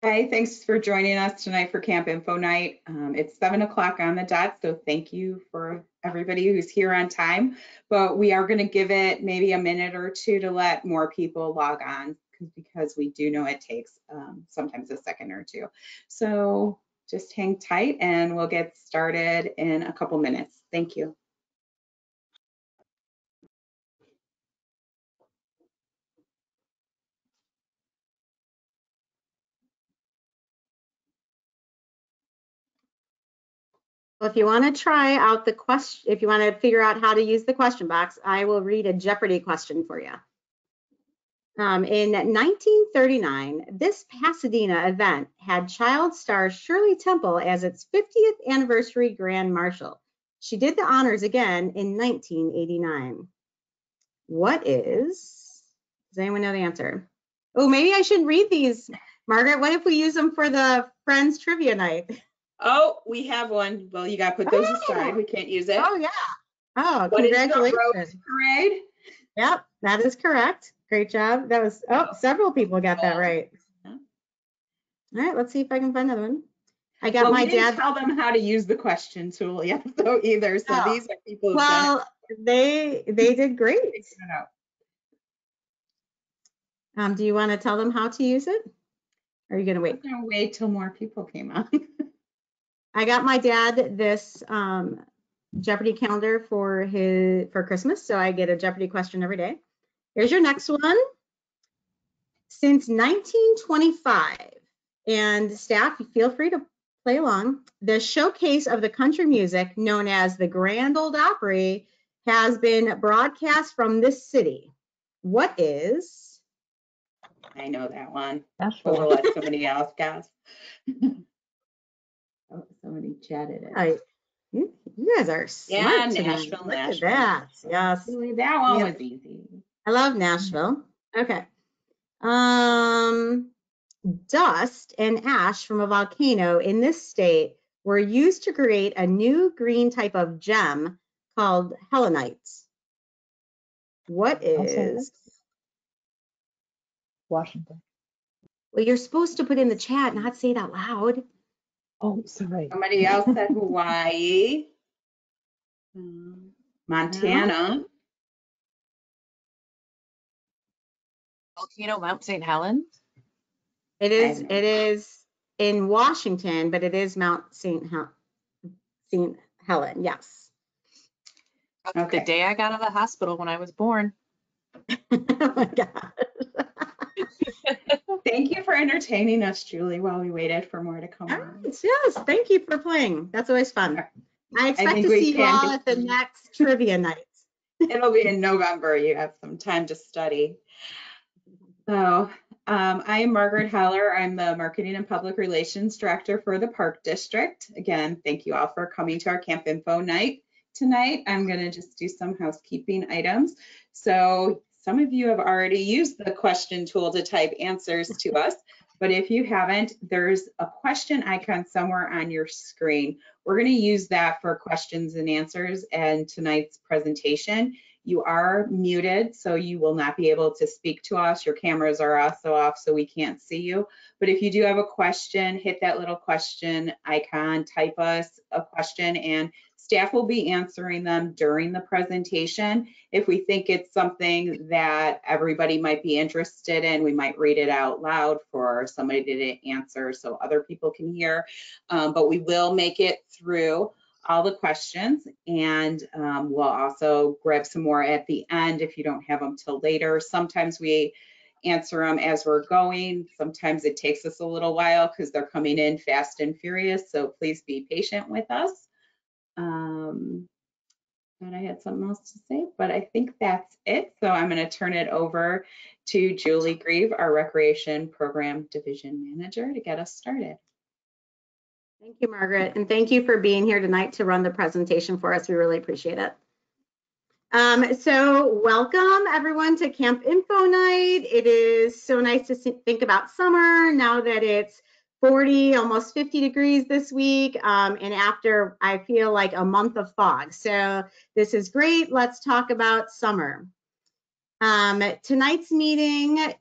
Hi, thanks for joining us tonight for Camp Info Night. It's 7 o'clock on the dot, so thank you for everybody who's here on time. But we are going to give it maybe a minute or two to let more people log on because we do know it takes sometimes a second or two. So just hang tight and we'll get started in a couple minutes. Thank you. Well, if you want to try out the question, if you want to figure out how to use the question box, I will read a Jeopardy question for you. In 1939, this Pasadena event had child star Shirley Temple as its 50th anniversary Grand Marshal. She did the honors again in 1989. What is, does anyone know the answer? Oh, maybe I shouldn't read these. Margaret, what if we use them for the Friends Trivia Night? Oh, we have one. Well, you got to put those aside. We can't use it. Oh, yeah. Oh, what congratulations. Is the Rose Parade? Yep, that is correct. Great job. That was, several people got that right. Yeah. All right, let's see if I can find another one. I got my dad. We didn't tell them how to use the question tool yet, though, either. So these are people who've done it. They did great. Do you want to tell them how to use it? Or are you going to wait? I'm going to wait till more people came on. I got my dad this Jeopardy calendar for Christmas, so I get a Jeopardy question every day. Here's your next one. Since 1925, and staff, feel free to play along, the showcase of the country music known as the Grand Ole Opry has been broadcast from this city. What is? I know that one. We'll let somebody else guess. Oh, somebody chatted it. You guys are smart. Yeah, Nashville, Look Nashville. At that. Yes. Really, that one was easy. I love Nashville. Okay. Dust and ash from a volcano in this state were used to create a new green type of gem called helenite. What is? Washington. Well, you're supposed to put in the chat, not say it out loud. Oh, sorry. Somebody else said Hawaii. Montana. Volcano Mount St. Helens? It is in Washington, but it is Mount St. Helen, yes. That's the day I got out of the hospital when I was born. Oh my God. Thank you for entertaining us, Julie, while we waited for more to come on. Yes, thank you for playing. That's always fun. I expect to see you all at the next trivia night. It'll be in November. You have some time to study. So I am Margaret Heller. I'm the Marketing and Public Relations Director for the Park District. Again, thank you all for coming to our Camp Info Night tonight. I'm going to just do some housekeeping items. So some of you have already used the question tool to type answers to us, but if you haven't, there's a question icon somewhere on your screen. We're going to use that for questions and answers and tonight's presentation. You are muted, so you will not be able to speak to us. Your cameras are also off, so we can't see you. But if you do have a question, hit that little question icon, type us a question, and staff will be answering them during the presentation. If we think it's something that everybody might be interested in, we might read it out loud for somebody to answer so other people can hear. But we will make it through all the questions, and we'll also grab some more at the end if you don't have them till later. Sometimes we answer them as we're going. Sometimes it takes us a little while because they're coming in fast and furious, so please be patient with us. And I had something else to say, but I think that's it. So I'm going to turn it over to Julie Greve, our Recreation Program Division Manager, to get us started. Thank you, Margaret, and thank you for being here tonight to run the presentation for us. We really appreciate it. So welcome everyone to Camp Info Night. It is so nice to think about summer now that it's 40, almost 50 degrees this week, and after I feel like a month of fog. So this is great. Let's talk about summer. Tonight's meeting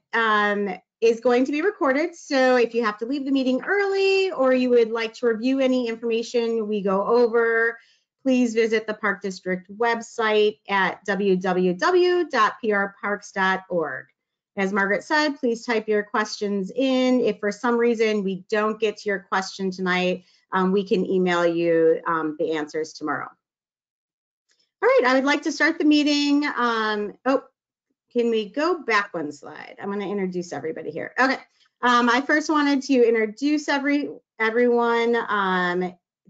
is going to be recorded. So if you have to leave the meeting early or you would like to review any information we go over, please visit the Park District website at www.prparks.org. As Margaret said, please type your questions in. If for some reason we don't get to your question tonight, we can email you the answers tomorrow. All right, I would like to start the meeting. Can we go back one slide? I'm going to introduce everybody here. Okay, I first wanted to introduce everyone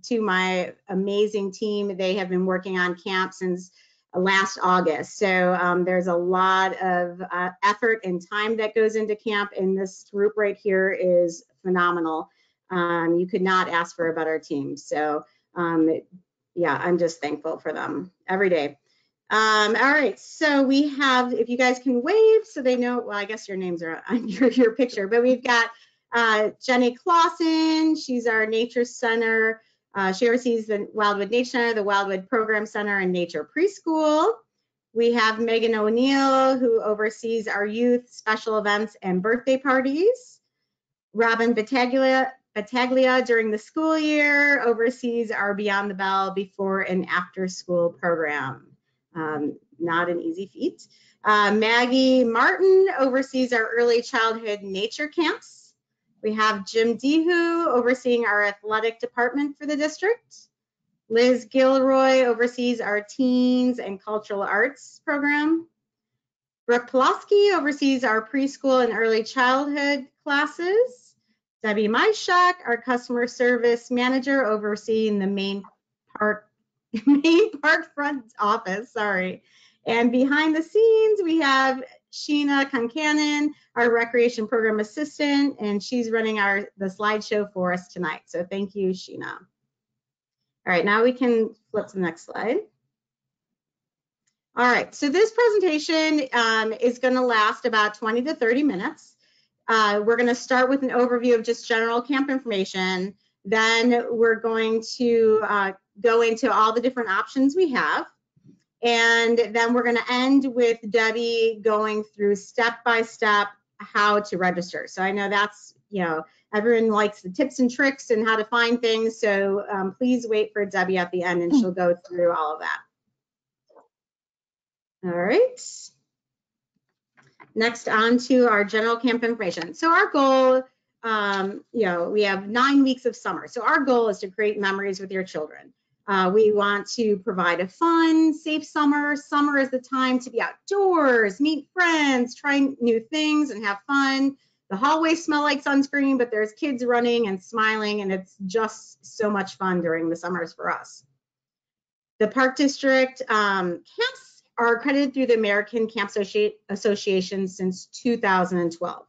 to my amazing team. They have been working on camp since last August. So there's a lot of effort and time that goes into camp, and this group right here is phenomenal. You could not ask for a better team. So yeah, I'm just thankful for them every day. All right, so we have, if you guys can wave so they know, well, I guess your names are on your picture, but we've got Jenny Clauson. She's our nature center. She oversees the Wildwood Nature Center, the Wildwood Program Center, and Nature Preschool. We have Meghan O'Neill, who oversees our youth, special events, and birthday parties. Robin Battaglia during the school year oversees our Beyond the Bell before and after school program. Not an easy feat. Maggie Martin oversees our early childhood nature camps. We have Jim Dihu overseeing our athletic department for the district. Liz Gilroy oversees our teens and cultural arts program. Brooke Pulaski oversees our preschool and early childhood classes. Debbie Majchszak, our customer service manager, overseeing the main park front office, sorry. And behind the scenes, we have Sheena Concanon, our recreation program assistant, and she's running the slideshow for us tonight. So thank you, Sheena. All right, now we can flip to the next slide. All right, so this presentation is going to last about 20 to 30 minutes. We're going to start with an overview of just general camp information. Then we're going to go into all the different options we have. And then we're going to end with Debbie going through step-by-step how to register. So I know that's, everyone likes the tips and tricks and how to find things. So please wait for Debbie at the end and she'll go through all of that. All right. Next on to our general camp information. So our goal, we have 9 weeks of summer. So our goal is to create memories with your children. We want to provide a fun, safe summer. Summer is the time to be outdoors, meet friends, try new things, and have fun. The hallways smell like sunscreen, but there's kids running and smiling, and it's just so much fun during the summers for us. The Park District camps are accredited through the American Camp Association since 2012.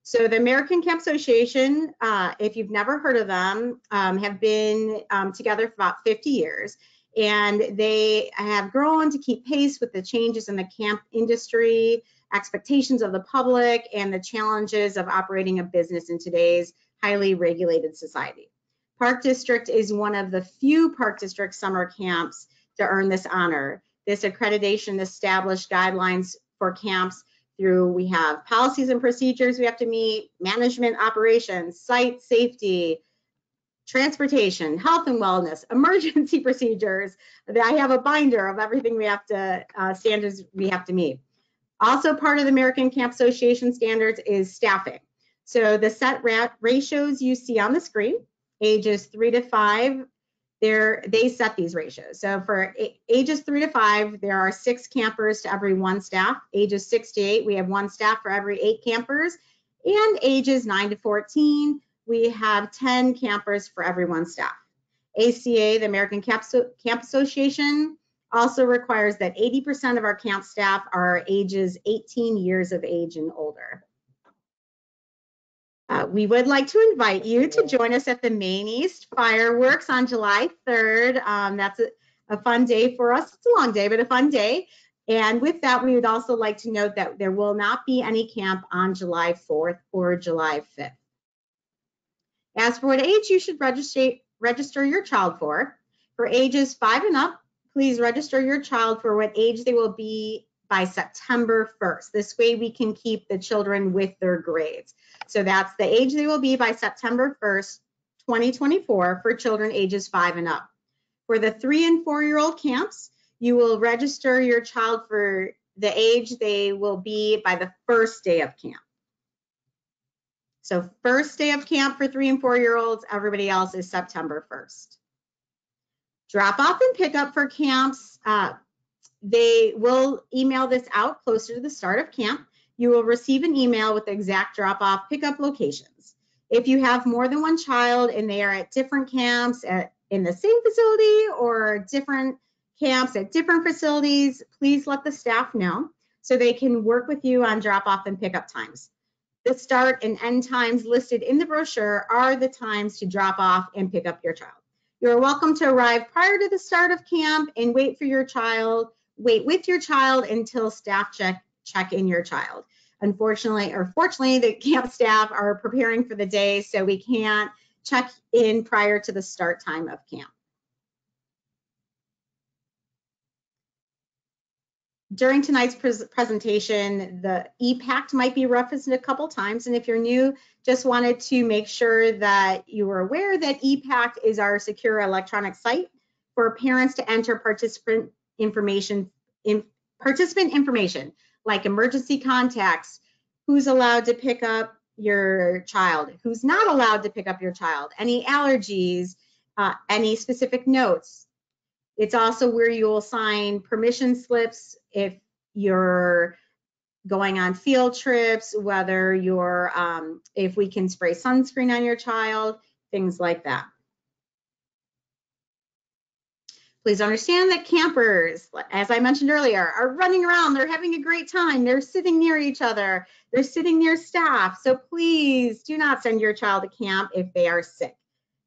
So the American Camp Association, if you've never heard of them, have been together for about 50 years, and they have grown to keep pace with the changes in the camp industry, expectations of the public, and the challenges of operating a business in today's highly regulated society. Park District is one of the few Park District summer camps to earn this honor. This accreditation established guidelines for camps we have policies and procedures we have to meet, management operations, site safety, transportation, health and wellness, emergency procedures. I have a binder of everything we have to, standards we have to meet. Also part of the American Camp Association standards is staffing. So the set ratios you see on the screen, ages 3 to 5, they set these ratios. So for ages 3 to 5, there are 6 campers to every 1 staff. Ages 6 to 8, we have 1 staff for every 8 campers. And ages 9 to 14, we have 10 campers for every 1 staff. ACA, the American Camp Association, also requires that 80% of our camp staff are ages 18 years of age and older. We would like to invite you to join us at the Main East Fireworks on July 3rd. That's a fun day for us. It's a long day, but a fun day. And with that, we would also like to note that there will not be any camp on July 4th or July 5th. As for what age you should register your child for ages 5 and up, please register your child for what age they will be by September 1st. This way we can keep the children with their grades. So that's the age they will be by September 1st, 2024 for children ages 5 and up. For the 3 and 4-year-old camps, you will register your child for the age they will be by the first day of camp. So first day of camp for 3 and 4-year-olds, everybody else is September 1st. Drop off and pick up for camps. They will email this out closer to the start of camp. You will receive an email with the exact drop off pickup locations. If you have more than one child and they are at different camps in the same facility or different camps at different facilities, please let the staff know so they can work with you on drop off and pickup times. The start and end times listed in the brochure are the times to drop off and pick up your child. You're welcome to arrive prior to the start of camp and wait with your child until staff check in your child. Unfortunately, or fortunately, the camp staff are preparing for the day, so we can't check in prior to the start time of camp. During tonight's presentation, the ePact might be referenced a couple times, and if you're new, just wanted to make sure that you were aware that ePact is our secure electronic site for parents to enter participant information like emergency contacts, who's allowed to pick up your child, who's not allowed to pick up your child, any allergies, any specific notes. It's also where you will sign permission slips if you're going on field trips, whether you're, if we can spray sunscreen on your child, things like that. Please understand that campers, as I mentioned earlier, are running around. They're having a great time. They're sitting near each other. They're sitting near staff. So please do not send your child to camp if they are sick.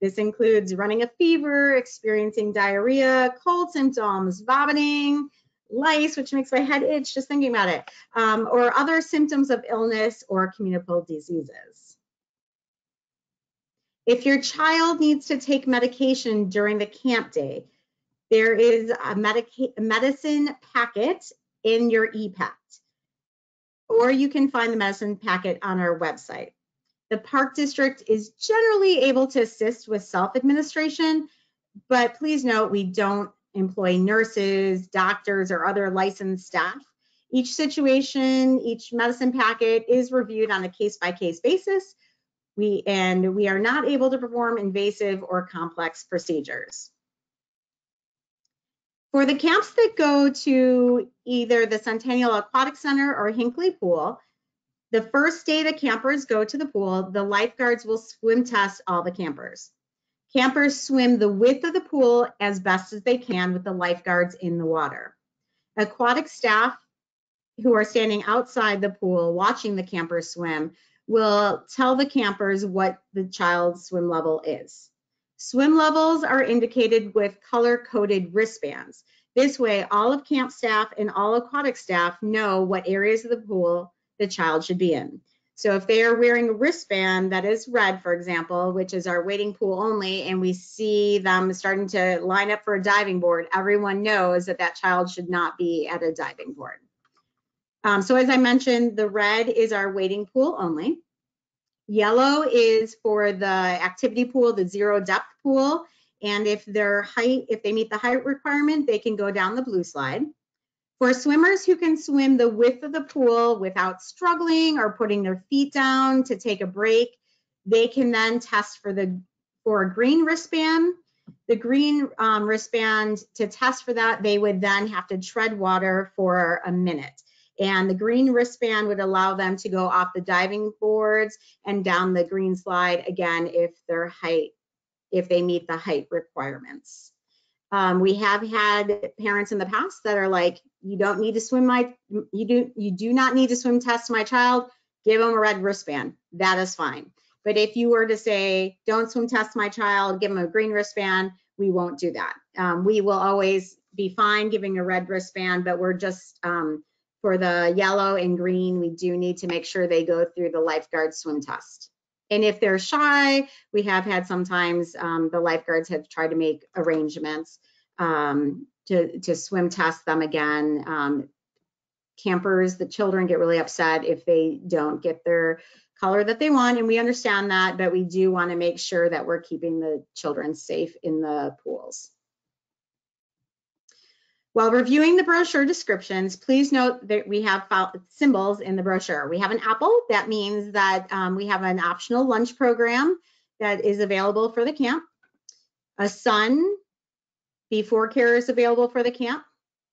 This includes running a fever, experiencing diarrhea, cold symptoms, vomiting, lice, which makes my head itch just thinking about it, or other symptoms of illness or communicable diseases. If your child needs to take medication during the camp day, there is a medicine packet in your ePact, or you can find the medicine packet on our website. The Park District is generally able to assist with self-administration, but please note we don't employ nurses, doctors, or other licensed staff. Each situation, each medicine packet is reviewed on a case-by-case basis, and we are not able to perform invasive or complex procedures. For the camps that go to either the Centennial Aquatic Center or Hinckley Pool, the first day the campers go to the pool, the lifeguards will swim test all the campers. Campers swim the width of the pool as best as they can with the lifeguards in the water. Aquatic staff who are standing outside the pool watching the campers swim will tell the campers what the child's swim level is. Swim levels are indicated with color-coded wristbands. This way, all of camp staff and all aquatic staff know what areas of the pool the child should be in. So if they are wearing a wristband that is red, for example, which is our wading pool only, and we see them starting to line up for a diving board, everyone knows that that child should not be at a diving board. So as I mentioned, the red is our wading pool only. Yellow is for the activity pool, the zero depth pool. And if they meet the height requirement, they can go down the blue slide. For swimmers who can swim the width of the pool without struggling or putting their feet down to take a break, they can then test for a green wristband. The green wristband, to test for that, they would then have to tread water for a minute. And the green wristband would allow them to go off the diving boards and down the green slide again if they meet the height requirements. We have had parents in the past that are like, you don't need to swim you do not need to swim test my child, give them a red wristband. That is fine. But if you were to say, don't swim test my child, give them a green wristband, we won't do that. We will always be fine giving a red wristband, but we're just, for the yellow and green, we do need to make sure they go through the lifeguard swim test. And if they're shy, we have had sometimes the lifeguards have tried to make arrangements to swim test them again campers, the children get really upset if they don't get their color that they want, and we understand that, but we do want to make sure that we're keeping the children safe in the pools. While reviewing the brochure descriptions, please note that we have symbols in the brochure. We have an apple. That means that we have an optional lunch program that is available for the camp. A sun, before care is available for the camp.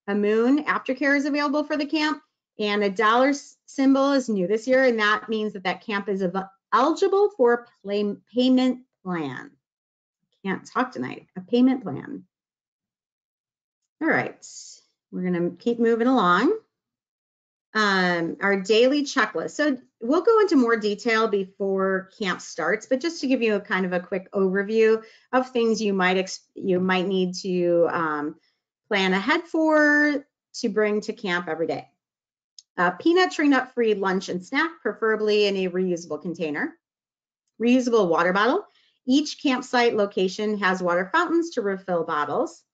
A moon, after care is available for the camp. And a dollar symbol is new this year, and that means that that camp is eligible for a payment plan. Can't talk tonight. A payment plan. All right, we're gonna keep moving along. Our daily checklist. So we'll go into more detail before camp starts, but just to give you a kind of a quick overview of things you might need to plan ahead for to bring to camp every day. Peanut tree nut free lunch and snack, preferably in a reusable container. Reusable water bottle. Each campsite location has water fountains to refill bottles.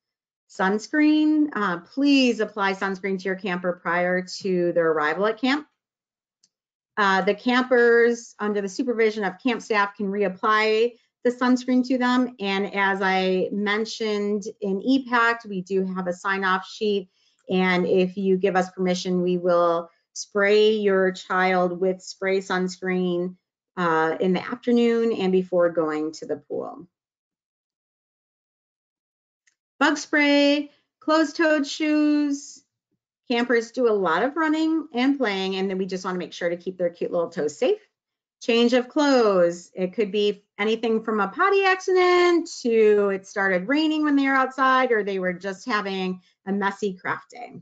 Sunscreen, please apply sunscreen to your camper prior to their arrival at camp. The campers, under the supervision of camp staff, can reapply the sunscreen to them. And as I mentioned in EPACT, we do have a sign-off sheet. And if you give us permission, we will spray your child with spray sunscreen in the afternoon and before going to the pool. Bug spray, closed-toed shoes. Campers do a lot of running and playing, and then we just want to make sure to keep their cute little toes safe. Change of clothes. It could be anything from a potty accident to it started raining when they were outside, or they were just having a messy craft day.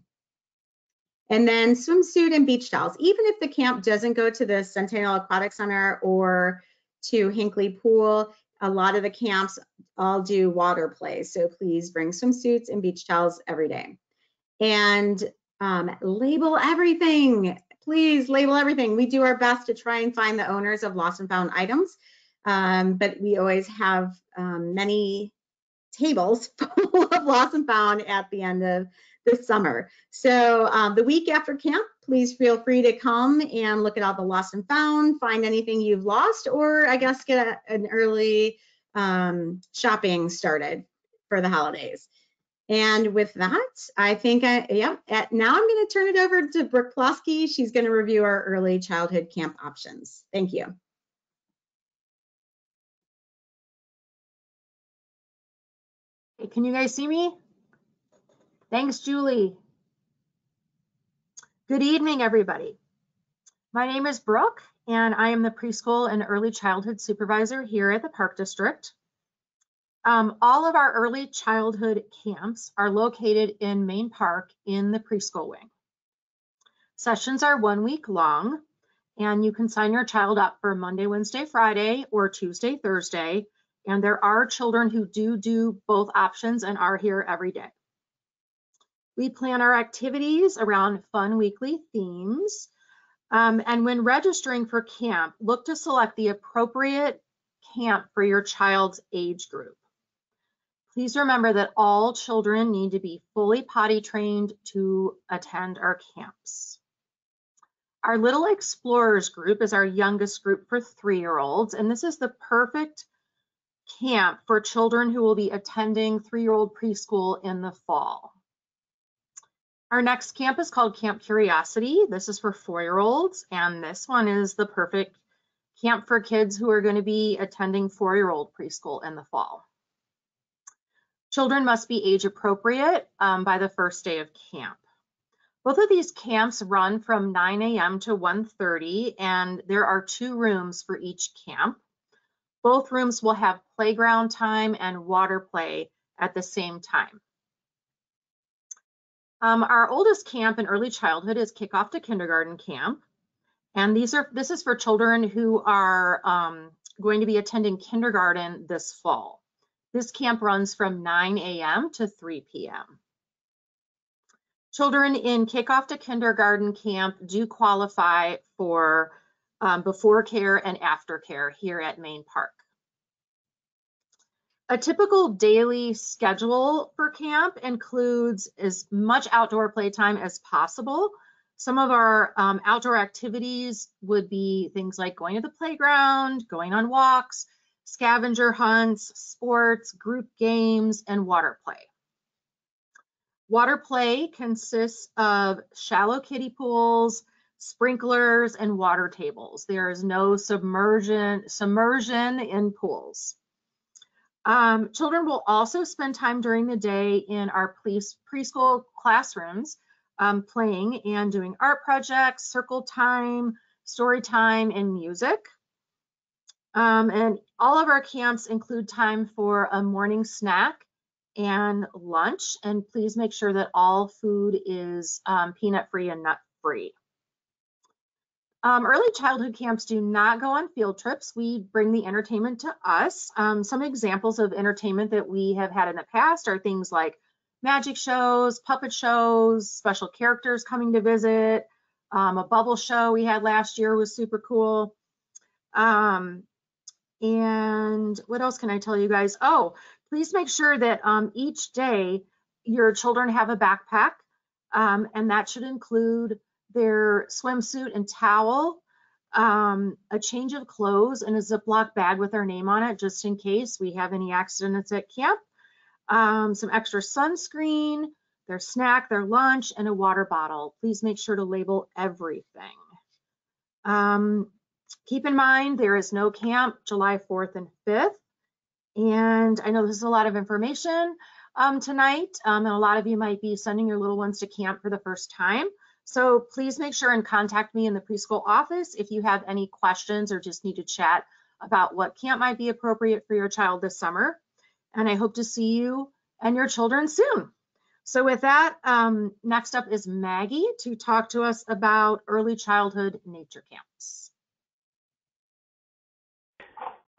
And then swimsuit and beach towels. Even if the camp doesn't go to the Centennial Aquatic Center or to Hinckley Pool, a lot of the camps all do water play. So please bring swimsuits and beach towels every day. And label everything. Please label everything. We do our best to try and find the owners of lost and found items, but we always have many tables full of lost and found at the end of the summer. So the week after camp, please feel free to come and look at all the lost and found, find anything you've lost, or I guess get an early shopping started for the holidays. And with that, I think now I'm going to turn it over to Brooke Plosky. She's going to review our early childhood camp options. Thank you. Hey, can you guys see me? Thanks, Julie. Good evening, everybody. My name is Brooke, and I am the preschool and early childhood supervisor here at the Park District. All of our early childhood camps are located in Main Park in the preschool wing. Sessions are 1 week long, and you can sign your child up for Monday, Wednesday, Friday, or Tuesday, Thursday. And there are children who do both options and are here every day. We plan our activities around fun weekly themes. And when registering for camp, look to select the appropriate camp for your child's age group. Please remember that all children need to be fully potty trained to attend our camps. Our Little Explorers group is our youngest group for 3-year-olds, and this is the perfect camp for children who will be attending 3-year-old preschool in the fall. Our next camp is called Camp Curiosity. This is for 4-year-olds, and this one is the perfect camp for kids who are going to be attending 4-year-old preschool in the fall. Children must be age appropriate by the first day of camp. Both of these camps run from 9 a.m. to 1:30, and there are 2 rooms for each camp. Both rooms will have playground time and water play at the same time. Our oldest camp in early childhood is Kickoff to Kindergarten Camp, and this is for children who are going to be attending kindergarten this fall. This camp runs from 9 a.m. to 3 p.m. Children in Kickoff to Kindergarten Camp do qualify for before care and after care here at Main Park. A typical daily schedule for camp includes as much outdoor playtime as possible. Some of our outdoor activities would be things like going to the playground, going on walks, scavenger hunts, sports, group games, and water play. Water play consists of shallow kiddie pools, sprinklers, and water tables. There is no submersion in pools. Children will also spend time during the day in our preschool classrooms playing and doing art projects, circle time, story time, and music. And all of our camps include time for a morning snack and lunch. And please make sure that all food is peanut-free and nut-free. Early childhood camps do not go on field trips. We bring the entertainment to us. Some examples of entertainment that we have had in the past are things like magic shows, puppet shows, special characters coming to visit. A bubble show we had last year was super cool. And what else can I tell you guys? Oh, please make sure that each day your children have a backpack, and that should include their swimsuit and towel, a change of clothes, and a Ziploc bag with our name on it, just in case we have any accidents at camp. Some extra sunscreen, their snack, their lunch, and a water bottle. Please make sure to label everything. Keep in mind, there is no camp July 4th and 5th. And I know this is a lot of information tonight, and a lot of you might be sending your little ones to camp for the first time. So please make sure and contact me in the preschool office if you have any questions or just need to chat about what camp might be appropriate for your child this summer. And I hope to see you and your children soon. So with that, next up is Maggie to talk to us about early childhood nature camps.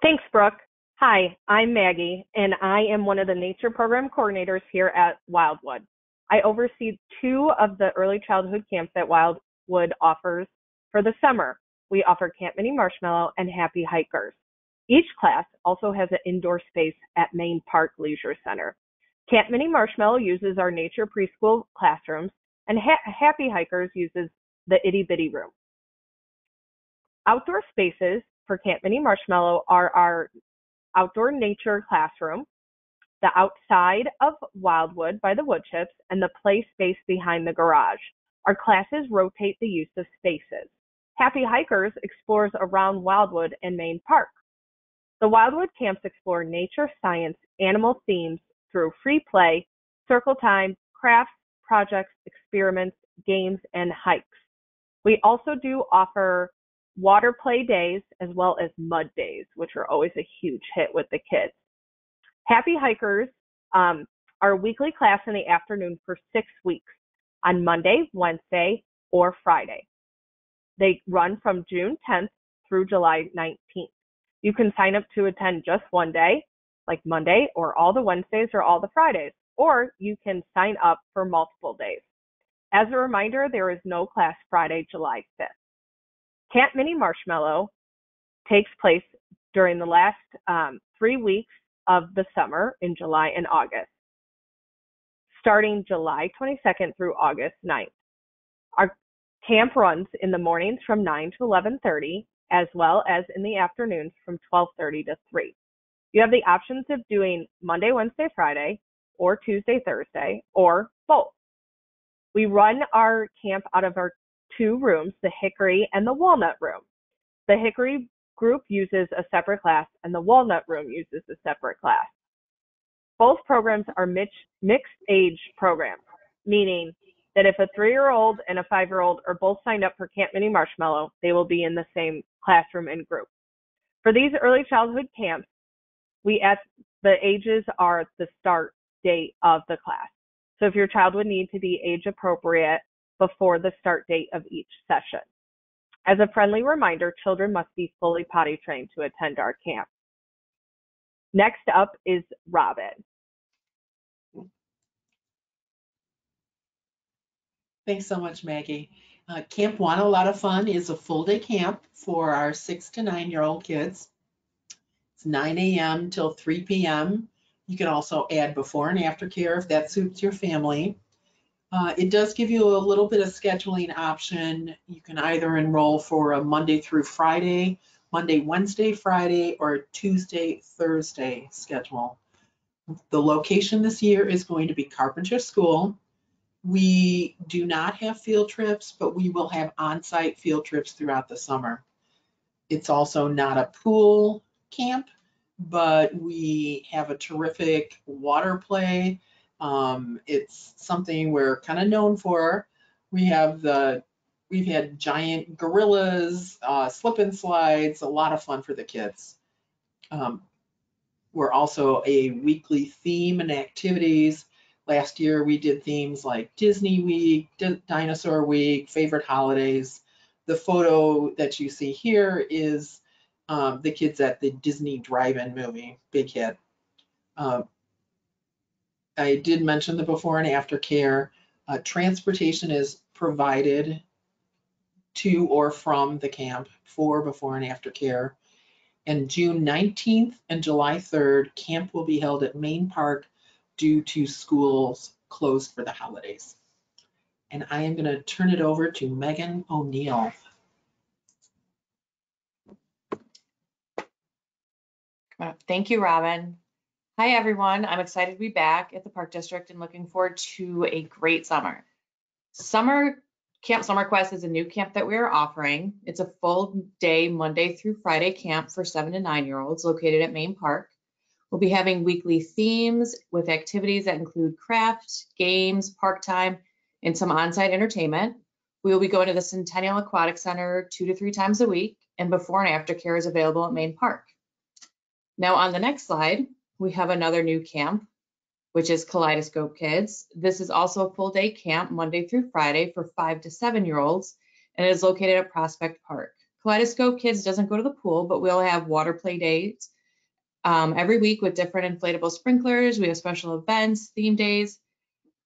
Thanks, Brooke. Hi, I'm Maggie, and I am one of the nature program coordinators here at Wildwood. I oversee 2 of the early childhood camps that Wildwood offers for the summer. We offer Camp Mini Marshmallow and Happy Hikers. Each class also has an indoor space at Main Park Leisure Center. Camp Mini Marshmallow uses our nature preschool classrooms, and Happy Hikers uses the itty bitty room. Outdoor spaces for Camp Mini Marshmallow are our outdoor nature classroom, the outside of Wildwood by the wood chips, and the play space behind the garage. Our classes rotate the use of spaces. Happy Hikers explores around Wildwood and Main Park. The Wildwood camps explore nature, science, animal themes through free play, circle time, crafts, projects, experiments, games, and hikes. We also do offer water play days as well as mud days, which are always a huge hit with the kids. Happy Hikers are a weekly class in the afternoon for 6 weeks on Monday, Wednesday, or Friday. They run from June 10th through July 19th. You can sign up to attend just one day, like Monday, or all the Wednesdays or all the Fridays, or you can sign up for multiple days. As a reminder, there is no class Friday, July 5th. Camp Mini Marshmallow takes place during the last 3 weeks of the summer in July and August, starting July 22nd through August 9th. Our camp runs in the mornings from 9 to 11:30, as well as in the afternoons from 12:30 to 3. You have the options of doing Monday, Wednesday, Friday, or Tuesday, Thursday, or both. We run our camp out of our 2 rooms, the Hickory and the Walnut room. The Hickory group uses a separate class, and the Walnut room uses a separate class. Both programs are mixed age programs, meaning that if a 3-year-old and a 5-year-old are both signed up for Camp Mini Marshmallow, they will be in the same classroom and group. For these early childhood camps, the ages are the start date of the class. So if your child would need to be age appropriate before the start date of each session. As a friendly reminder, children must be fully potty trained to attend our camp. Next up is Robin. Thanks so much, Maggie. Camp One, a lot of fun, is a full day camp for our 6 to 9-year-old kids. It's 9 a.m. till 3 p.m. You can also add before and after care if that suits your family. It does give you a little bit of scheduling option. You can either enroll for a Monday through Friday, Monday, Wednesday, Friday, or Tuesday, Thursday schedule. The location this year is going to be Carpenter School. We do not have field trips, but we will have on-site field trips throughout the summer. It's also not a pool camp, but we have a terrific water play. It's something we're kind of known for. We've had giant gorillas, slip and slides, a lot of fun for the kids. We're also a weekly theme and activities. Last year we did themes like Disney Week, Dinosaur Week, favorite holidays. The photo that you see here is the kids at the Disney drive-in movie, big hit. I did mention the before and after care. Transportation is provided to or from the camp for before and after care. And June 19th and July 3rd, camp will be held at Main Park due to schools closed for the holidays. And I am going to turn it over to Megan O'Neill. Thank you, Robin. Hi, everyone. I'm excited to be back at the Park District and looking forward to a great summer. Camp Summer Quest is a new camp that we are offering. It's a full day, Monday through Friday camp for 7 to 9-year-olds located at Main Park. We'll be having weekly themes with activities that include craft, games, park time, and some on-site entertainment. We will be going to the Centennial Aquatic Center 2 to 3 times a week, and before and after care is available at Main Park. Now on the next slide, we have another new camp, which is Kaleidoscope Kids. This is also a full day camp Monday through Friday for 5 to 7-year-olds, and it is located at Prospect Park. Kaleidoscope Kids doesn't go to the pool, but we'll have water play days every week with different inflatable sprinklers. We have special events, theme days.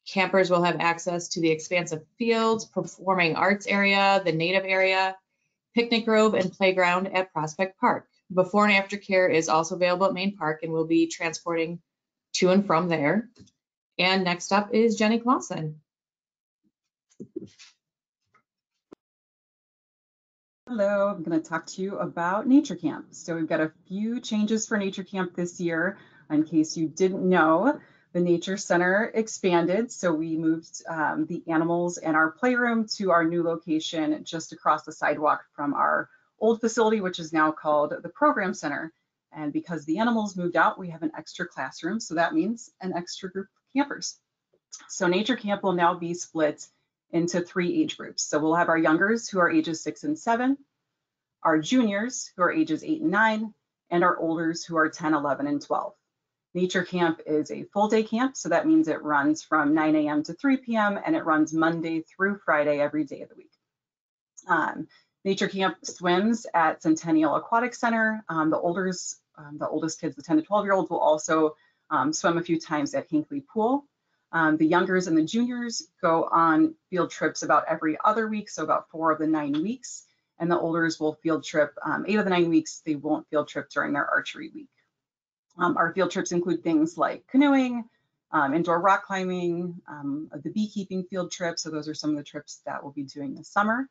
Campers will have access to the expansive fields, performing arts area, the native area, picnic grove, and playground at Prospect Park. Before and after care is also available at Main Park, and we'll be transporting to and from there. And next up is Jenny Clauson. Hello, I'm going to talk to you about Nature Camp. So we've got a few changes for Nature Camp this year. In case you didn't know, the Nature Center expanded. So we moved the animals and our playroom to our new location just across the sidewalk from our old facility, which is now called the Program Center. And because the animals moved out, we have an extra classroom. So that means an extra group of campers. So Nature Camp will now be split into 3 age groups. So we'll have our youngers who are ages 6 and 7, our juniors who are ages 8 and 9, and our olders who are 10, 11, and 12. Nature Camp is a full day camp. So that means it runs from 9 a.m. to 3 p.m. and it runs Monday through Friday every day of the week. Nature Camp swims at Centennial Aquatic Center. The oldest kids, the 10 to 12-year-olds, will also swim a few times at Hinckley Pool. The youngers and the juniors go on field trips about every other week, so about 4 of the 9 weeks. And the olders will field trip 8 of the 9 weeks. They won't field trip during their archery week. Our field trips include things like canoeing, indoor rock climbing, the beekeeping field trip. So those are some of the trips that we'll be doing this summer.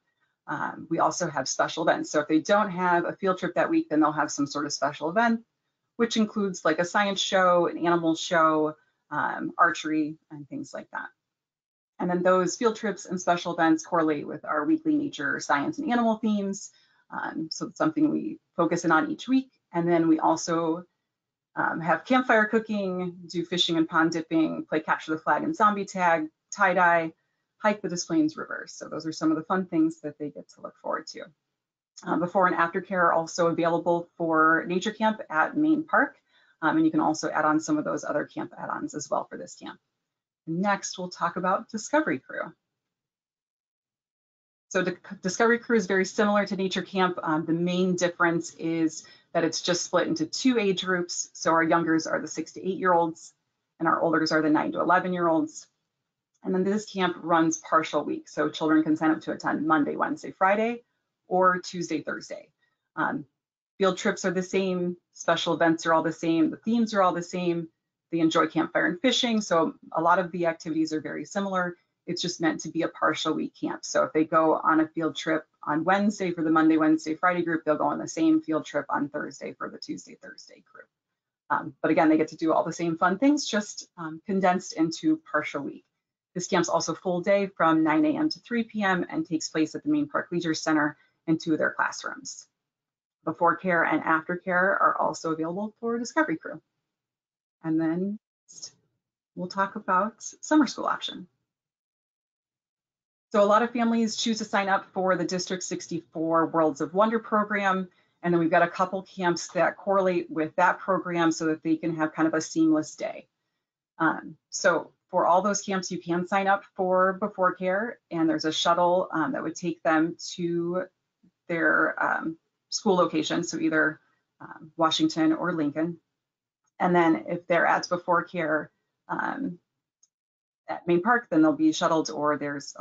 We also have special events. So if they don't have a field trip that week, then they'll have some sort of special event, which includes like a science show, an animal show, archery, and things like that. And then those field trips and special events correlate with our weekly nature, science, and animal themes. So it's something we focus in on each week. And then we also have campfire cooking, do fishing and pond dipping, play capture the flag and zombie tag, tie-dye, hike the Des Plaines River. So those are some of the fun things that they get to look forward to. Before and after care are also available for Nature Camp at Main Park. And you can also add on some of those other camp add-ons as well for this camp. Next, we'll talk about Discovery Crew. So Discovery Crew is very similar to Nature Camp. The main difference is that it's just split into 2 age groups. So our youngers are the 6 to 8-year-olds and our olders are the 9 to 11-year-olds. And then this camp runs partial week. So children can sign up to attend Monday, Wednesday, Friday, or Tuesday, Thursday. Field trips are the same, special events are all the same, the themes are all the same. They enjoy campfire and fishing. So a lot of the activities are very similar. It's just meant to be a partial week camp. So if they go on a field trip on Wednesday for the Monday, Wednesday, Friday group, they'll go on the same field trip on Thursday for the Tuesday, Thursday group. But again, they get to do all the same fun things, just condensed into partial week. This camp's also full day from 9 a.m. to 3 p.m. and takes place at the Main Park Leisure Center in 2 of their classrooms. Before care and after care are also available for Discovery Crew. And then we'll talk about summer school option. So a lot of families choose to sign up for the District 64 Worlds of Wonder program. And then we've got a couple camps that correlate with that program so that they can have kind of a seamless day. So for all those camps, you can sign up for Before Care, and there's a shuttle that would take them to their school location, so either Washington or Lincoln. And then if they're at Before Care at Main Park, then they'll be shuttled, or there's,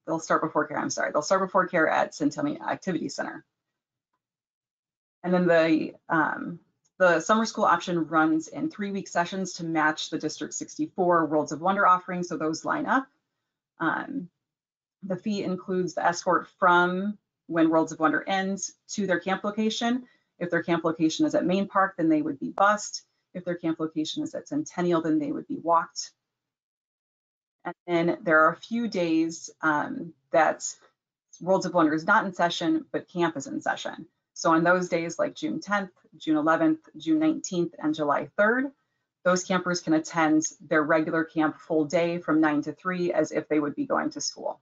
they'll start Before Care, I'm sorry, they'll start Before Care at Centennial Activity Center. And then the summer school option runs in 3-week sessions to match the District 64 Worlds of Wonder offering, so those line up. The fee includes the escort from when Worlds of Wonder ends to their camp location. If their camp location is at Main Park, then they would be bused. If their camp location is at Centennial, then they would be walked. And then there are a few days that Worlds of Wonder is not in session, but camp is in session. So on those days like June 10th, June 11th, June 19th, and July 3rd, those campers can attend their regular camp full day from 9 to 3 as if they would be going to school.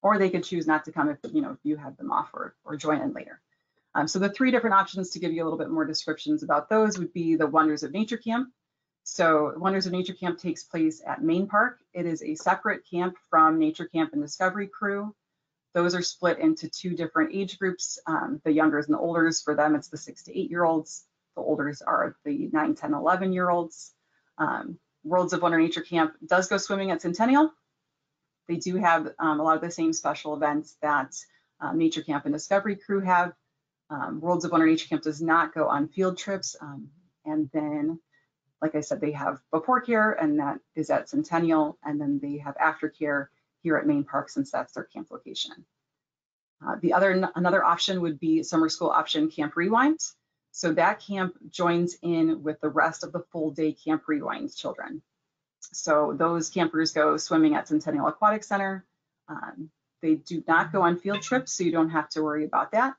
Or they could choose not to come if you have them off or join in later. So the 3 different options to give you a little bit more descriptions about those would be the Wonders of Nature Camp. So Wonders of Nature Camp takes place at Main Park. It is a separate camp from Nature Camp and Discovery Crew. Those are split into 2 different age groups, the youngers and the olders. For them, it's the 6 to 8-year-olds. The olders are the 9, 10, 11-year-olds. Worlds of Wonder Nature Camp does go swimming at Centennial. They do have a lot of the same special events that Nature Camp and Discovery Crew have. Worlds of Wonder Nature Camp does not go on field trips. And then, like I said, they have Before Care, and that is at Centennial. And then they have After Care here at Main Park, since that's their camp location. Another option would be summer school option Camp Rewind. So that camp joins in with the rest of the full day Camp Rewind children. So those campers go swimming at Centennial Aquatic Center. They do not go on field trips, so you don't have to worry about that.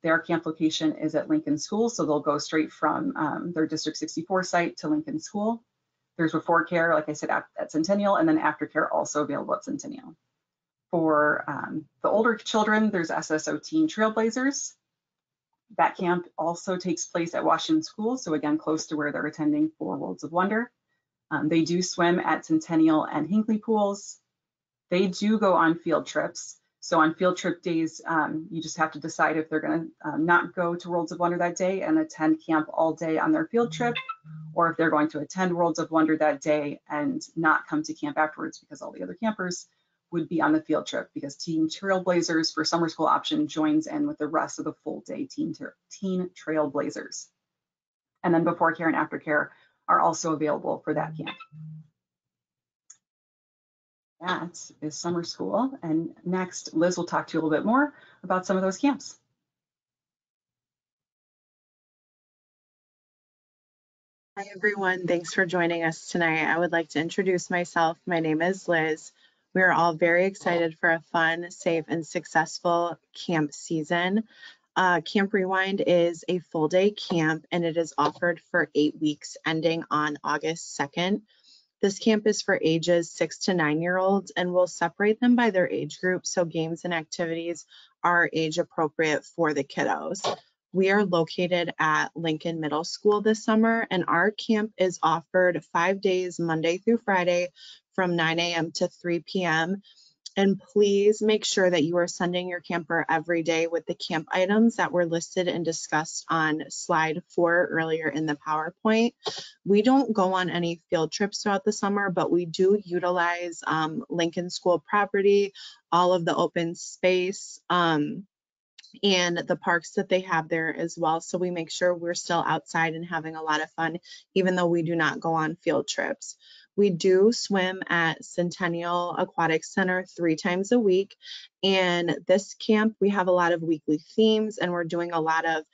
Their camp location is at Lincoln School, so they'll go straight from their District 64 site to Lincoln School. There's Before Care, like I said, at Centennial, and then After Care also available at Centennial. For the older children, there's SSO Teen Trailblazers. That camp also takes place at Washington School, so again, close to where they're attending for Worlds of Wonder. They do swim at Centennial and Hinckley pools. They do go on field trips. So on field trip days, you just have to decide if they're going to not go to Worlds of Wonder that day and attend camp all day on their field trip, or if they're going to attend Worlds of Wonder that day and not come to camp afterwards, because all the other campers would be on the field trip, because Teen Trailblazers for summer school option joins in with the rest of the full day Teen Trailblazers. And then Before Care and After Care are also available for that camp. That is summer school. And next, Liz will talk to you a little bit more about some of those camps. Hi, everyone. Thanks for joining us tonight. I would like to introduce myself. My name is Liz. We are all very excited for a fun, safe, and successful camp season. Camp Rewind is a full day camp, and it is offered for 8 weeks ending on August 2nd. This camp is for ages 6 to 9-year-olds, and we'll separate them by their age group, so games and activities are age appropriate for the kiddos. We are located at Lincoln Middle School this summer, and our camp is offered 5 days, Monday through Friday, from 9 a.m. to 3 p.m. And please make sure that you are sending your camper every day with the camp items that were listed and discussed on slide 4 earlier in the PowerPoint. We don't go on any field trips throughout the summer, but we do utilize Lincoln School property, all of the open space, and the parks that they have there as well. So we make sure we're still outside and having a lot of fun, even though we do not go on field trips. We do swim at Centennial Aquatic Center 3 times a week. And this camp, we have a lot of weekly themes, and we're doing a lot of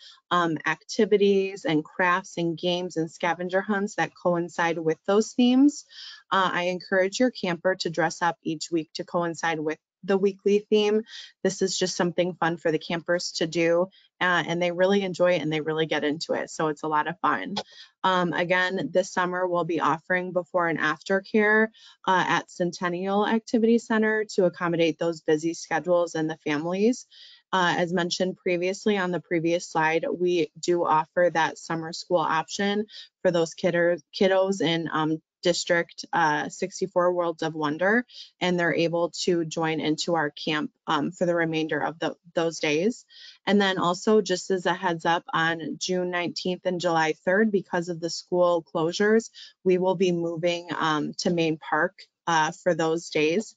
activities and crafts and games and scavenger hunts that coincide with those themes. I encourage your camper to dress up each week to coincide with the weekly theme. This is just something fun for the campers to do, and they really enjoy it and they really get into it. So it's a lot of fun. Again, this summer we'll be offering before and after care at Centennial Activity Center to accommodate those busy schedules and the families. As mentioned previously on the previous slide, we do offer that summer school option for those kiddos in District 64 Worlds of Wonder, and they're able to join into our camp for the remainder of those days. And then also, just as a heads up, on June 19th and July 3rd, because of the school closures, we will be moving to Main Park for those days.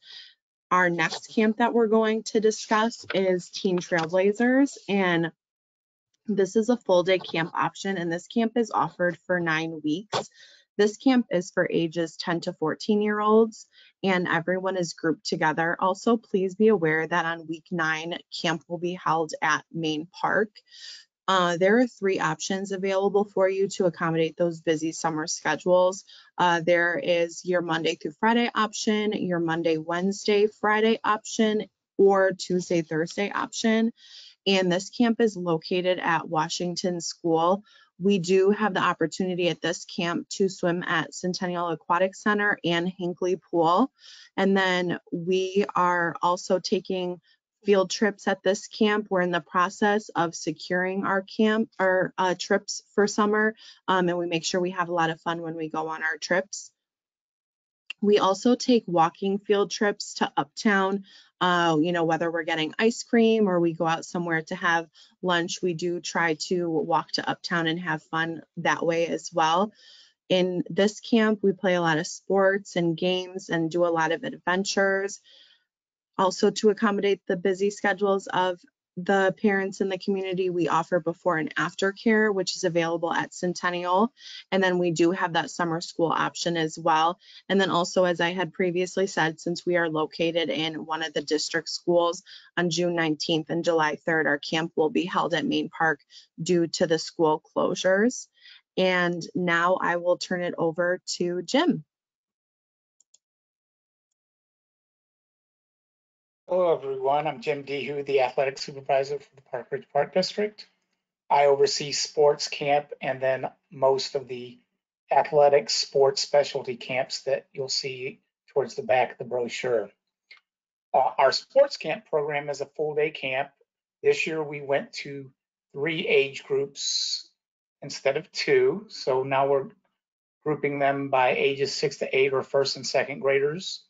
Our next camp that we're going to discuss is Teen Trailblazers, and this is a full day camp option, and this camp is offered for 9 weeks. This camp is for ages 10 to 14-year-olds, and everyone is grouped together. Also, please be aware that on week 9, camp will be held at Main Park. There are 3 options available for you to accommodate those busy summer schedules. There is your Monday through Friday option, your Monday, Wednesday, Friday option, or Tuesday, Thursday option. And this camp is located at Washington School. We do have the opportunity at this camp to swim at Centennial Aquatic Center and Hinckley Pool. And then we are also taking field trips at this camp. We're in the process of securing our trips for summer, and we make sure we have a lot of fun when we go on our trips. We also take walking field trips to Uptown, whether we're getting ice cream or we go out somewhere to have lunch, we do try to walk to Uptown and have fun that way as well. In this camp, we play a lot of sports and games and do a lot of adventures. Also, to accommodate the busy schedules of the parents in the community, we offer before and after care, which is available at Centennial. And then we do have that summer school option as well. And then also, as I had previously said, since we are located in one of the district schools, on June 19th and July 3rd, our camp will be held at Main Park due to the school closures. And now I will turn it over to Jim. Hello, everyone. I'm Jim Dihu, the athletic supervisor for the Park Ridge Park District. I oversee sports camp and then most of the athletic sports specialty camps that you'll see towards the back of the brochure. Our sports camp program is a full-day camp. This year we went to 3 age groups instead of 2. So now we're grouping them by ages 6 to 8 or first and second graders.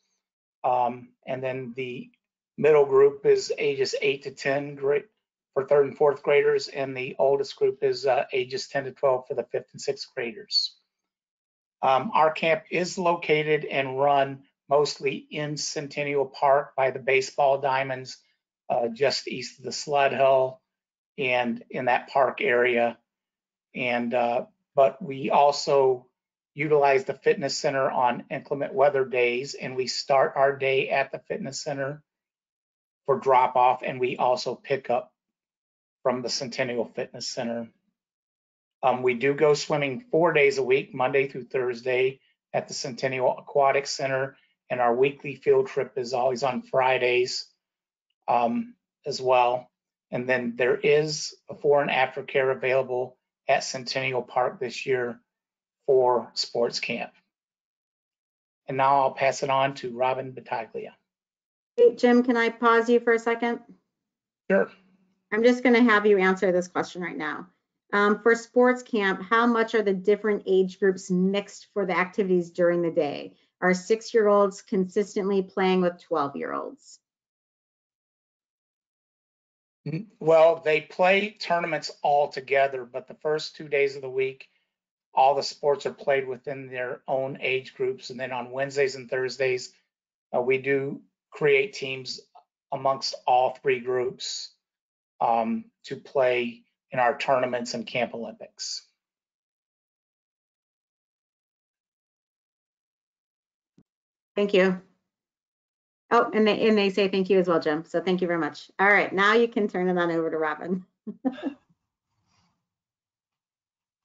And then the middle group is ages 8 to 10 for third and fourth graders, and the oldest group is ages 10 to 12 for the fifth and sixth graders. Our camp is located and run mostly in Centennial Park by the baseball diamonds, just east of the sled hill and in that park area. And but we also utilize the fitness center on inclement weather days, and we start our day at the fitness center for drop off, and we also pick up from the Centennial Fitness Center. We do go swimming 4 days a week, Monday through Thursday at the Centennial Aquatic Center, and our weekly field trip is always on Fridays as well. And then there is before and after care available at Centennial Park this year for sports camp. And now I'll pass it on to Robin Battaglia. Hey, Jim, can I pause you for a second? Sure. I'm just going to have you answer this question right now. For sports camp, how much are the different age groups mixed for the activities during the day? Are 6-year-olds consistently playing with 12-year-olds? Well, they play tournaments all together, but the first 2 days of the week, all the sports are played within their own age groups. And then on Wednesdays and Thursdays, we do create teams amongst all 3 groups to play in our tournaments and Camp Olympics. Thank you. Oh, and they say thank you as well, Jim. So thank you very much. All right, now you can turn it on over to Robin.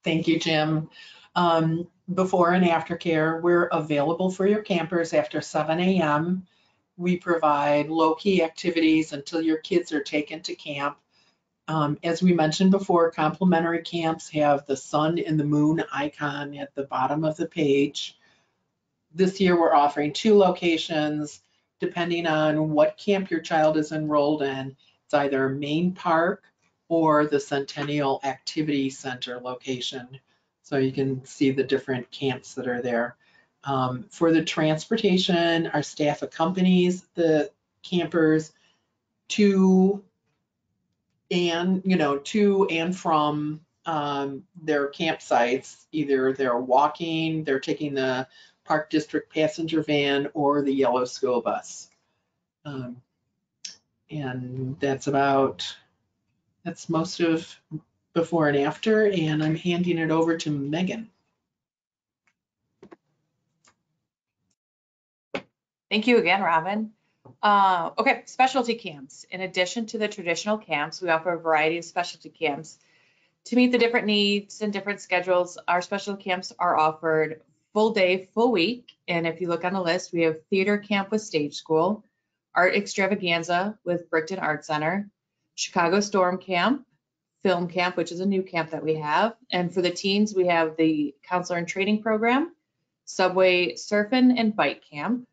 Thank you, Jim. Before and after care, we're available for your campers after 7 a.m. We provide low-key activities until your kids are taken to camp. As we mentioned before, complimentary camps have the sun and the moon icon at the bottom of the page. This year, we're offering 2 locations, depending on what camp your child is enrolled in. It's either Main Park or the Centennial Activity Center location. So you can see the different camps that are there. For the transportation, our staff accompanies the campers to and from their campsites. Either they're walking, they're taking the Park District passenger van or the yellow school bus. And that's most of before and after, and I'm handing it over to Megan. Thank you again, Robin. Okay, specialty camps. In addition to the traditional camps, we offer a variety of specialty camps. To meet the different needs and different schedules, our special camps are offered full day, full week. And if you look on the list, we have theater camp with Stage School, art extravaganza with Brickton Art Center, Chicago Storm Camp, film camp, which is a new camp that we have. And for the teens, we have the counselor and training program, Subway Surfin' and Bike Camp.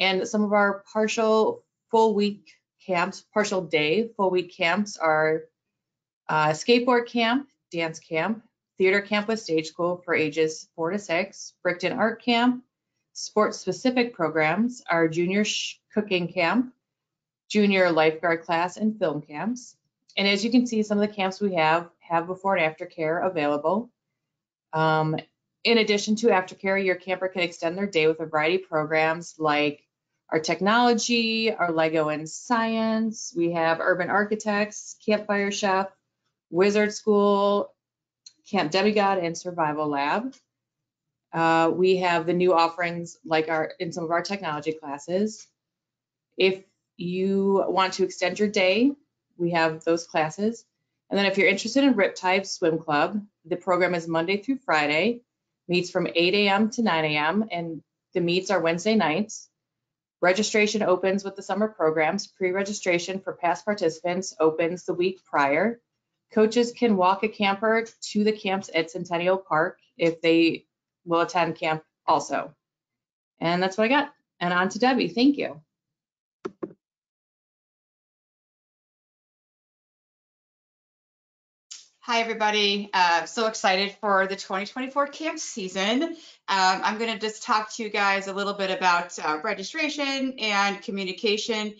And some of our partial full week camps, partial day, full week camps are skateboard camp, dance camp, theater camp with Stage School for ages 4 to 6, Brickton Art Camp, sports specific programs are junior cooking camp, junior lifeguard class, and film camps. And as you can see, some of the camps we have before and after care available. In addition to aftercare, your camper can extend their day with a variety of programs like our technology, our Lego and science. We have urban architects, campfire chef, wizard school, Camp Demigod, and survival lab. We have the new offerings like in some of our technology classes. If you want to extend your day, we have those classes. And then if you're interested in Riptide Swim Club, the program is Monday through Friday, meets from 8 a.m. to 9 a.m. and the meets are Wednesday nights. Registration opens with the summer programs. Pre-registration for past participants opens the week prior. Coaches can walk a camper to the camps at Centennial Park if they will attend camp also. And that's what I got. And on to Debbie. Thank you. Hi, everybody. So excited for the 2024 camp season. I'm going to just talk to you guys a little bit about registration and communication,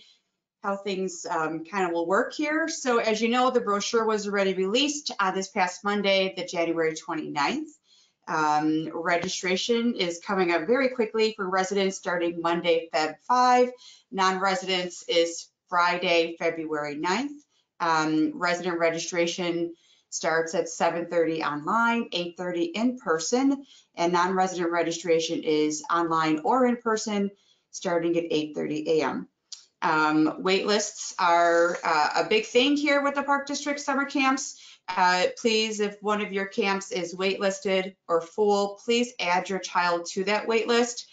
how things kind of will work here. So as you know, the brochure was already released this past Monday, the January 29th. Registration is coming up very quickly for residents starting Monday, Feb 5. Non-residents is Friday, February 9th. Resident registration starts at 7:30 online, 8:30 in person, and non-resident registration is online or in person starting at 8:30 a.m. Wait lists are a big thing here with the Park District summer camps. Please, if one of your camps is waitlisted or full, please add your child to that wait list.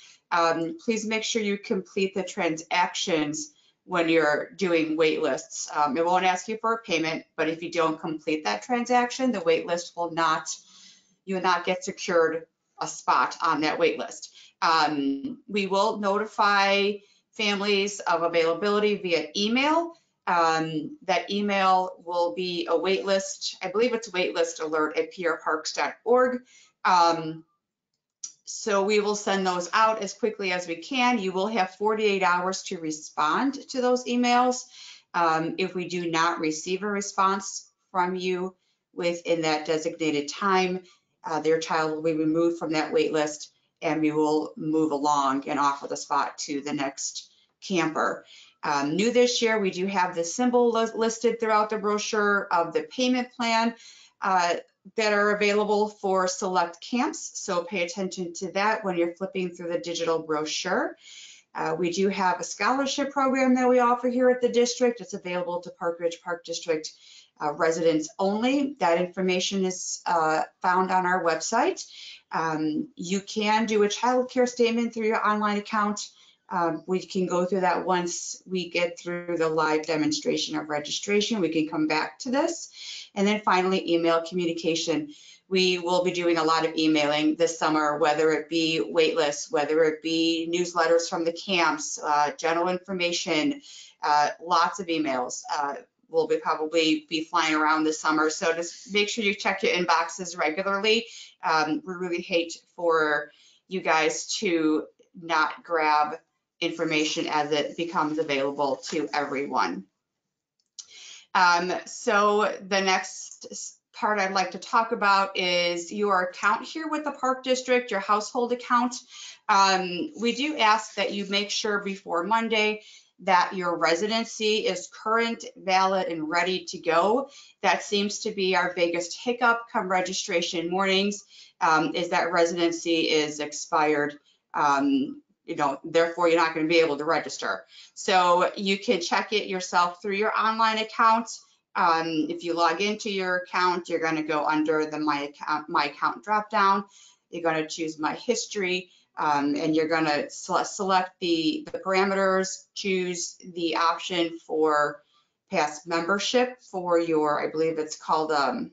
Please make sure you complete the transactions when you're doing wait lists. It won't ask you for a payment, but if you don't complete that transaction, the wait list will not, you will not get secured a spot on that wait list. We will notify families of availability via email. That email will be a wait list. I believe it's waitlist alert at prparks.org. So we will send those out as quickly as we can. You will have 48 hours to respond to those emails. If we do not receive a response from you within that designated time, their child will be removed from that wait list and we will move along and offer the spot to the next camper. New this year, we do have the symbol listed throughout the brochure of the payment plan. that are available for select camps. So pay attention to that when you're flipping through the digital brochure. We do have a scholarship program that we offer here at the district. It's available to Park Ridge Park District residents only. That information is found on our website. You can do a child care statement through your online account. We can go through that once we get through the live demonstration of registration. We can come back to this. And then finally, email communication. We will be doing a lot of emailing this summer, whether it be waitlists, whether it be newsletters from the camps, general information, lots of emails. We'll probably be flying around this summer. So just make sure you check your inboxes regularly. We really hate for you guys to not grab information as it becomes available to everyone. So the next part I'd like to talk about is your account here with the Park District, your household account. We do ask that you make sure before Monday that your residency is current, valid, and ready to go. That seems to be our biggest hiccup come registration mornings, is that residency is expired. Therefore you're not going to be able to register. So you can check it yourself through your online account. If you log into your account, you're going to go under the My Account drop-down. You're going to choose My History, and you're going to select the parameters, choose the option for past membership for your, I believe it's called the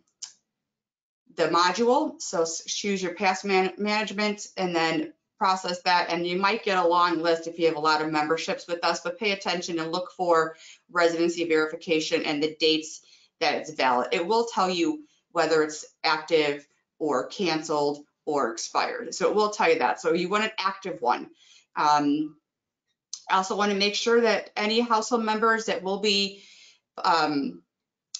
module. So choose your past management and then process that, and you might get a long list if you have a lot of memberships with us, but pay attention and look for residency verification and the dates that it's valid. It will tell you whether it's active or canceled or expired. So it will tell you that. So you want an active one. I also want to make sure that any household members that will be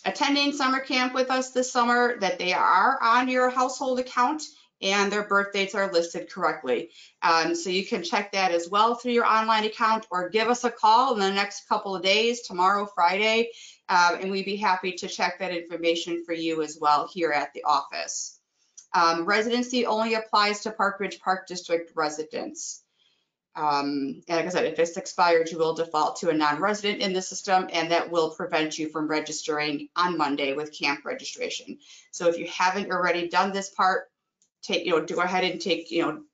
attending summer camp with us this summer, that they are on your household account and their birth dates are listed correctly. So you can check that as well through your online account, or give us a call in the next couple of days, tomorrow, Friday, and we'd be happy to check that information for you as well here at the office. Residency only applies to Park Ridge Park District residents. And like I said, if it's expired, you will default to a non-resident in the system, and that will prevent you from registering on Monday with camp registration. So if you haven't already done this part, go ahead and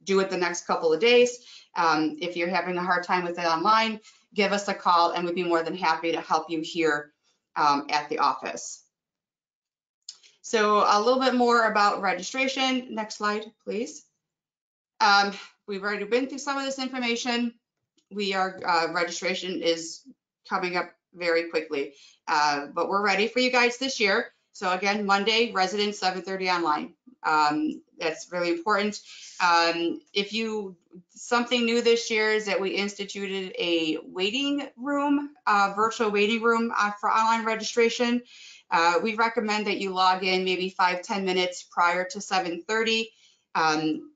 do it the next couple of days. If you're having a hard time with it online, give us a call and we'd be more than happy to help you here at the office. So a little bit more about registration. Next slide, please. We've already been through some of this information. Registration is coming up very quickly, but we're ready for you guys this year. So again, Monday, residents 7:30 online. That's really important. Something new this year is that we instituted a waiting room, virtual waiting room for online registration. We recommend that you log in maybe 5-10 minutes prior to 7:30.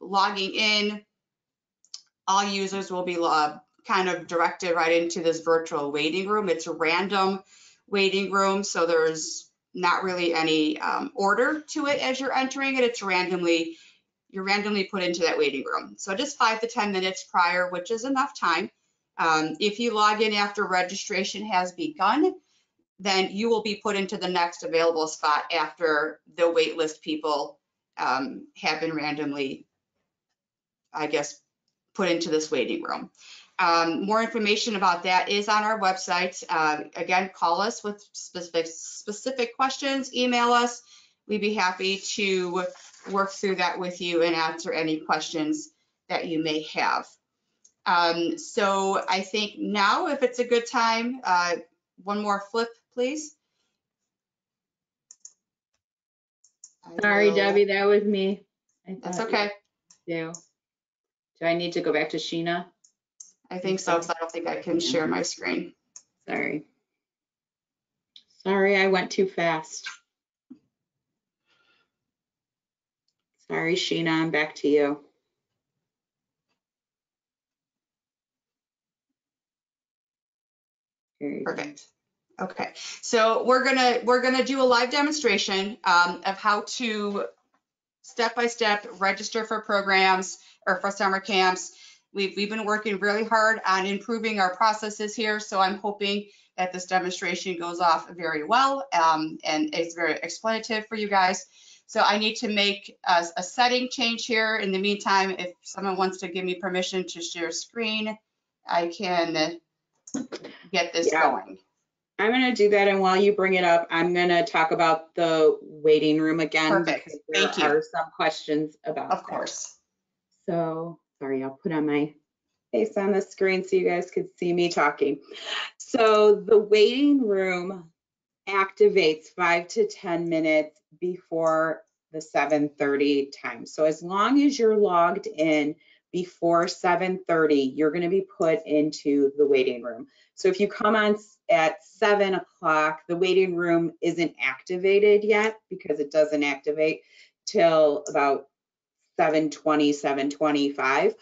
Logging in, all users will be kind of directed right into this virtual waiting room. It's a random waiting room, so there's not really any order to it as you're entering it. You're randomly put into that waiting room. So just 5 to 10 minutes prior, which is enough time. If you log in after registration has begun, then you will be put into the next available spot after the wait list people have been randomly, I guess, put into this waiting room. More information about that is on our website. Again, call us with specific questions, email us. We'd be happy to work through that with you and answer any questions that you may have. So I think now, if it's a good time, one more flip, please. Sorry, Debbie, that was me. That's okay. Do I need to go back to Sheena? I think so, because I don't think I can share my screen. Sorry, I went too fast. Sorry, Sheena, I'm back to you. Perfect. Okay, so we're gonna do a live demonstration of how to step-by-step register for programs or for summer camps. We've been working really hard on improving our processes here, so I'm hoping that this demonstration goes off very well and it's very explanative for you guys. So I need to make a setting change here. In the meantime, if someone wants to give me permission to share screen, I can get this going. I'm going to do that, and while you bring it up, I'm going to talk about the waiting room again. Perfect. Because there Thank you. are some questions about Of that. course. So, sorry, I'll put on my face on the screen so you guys could see me talking. So the waiting room activates 5 to 10 minutes before the 7:30 time. So as long as you're logged in before 7:30, you're going to be put into the waiting room. So if you come on at 7 o'clock, the waiting room isn't activated yet because it doesn't activate till about 7:20, 7:25.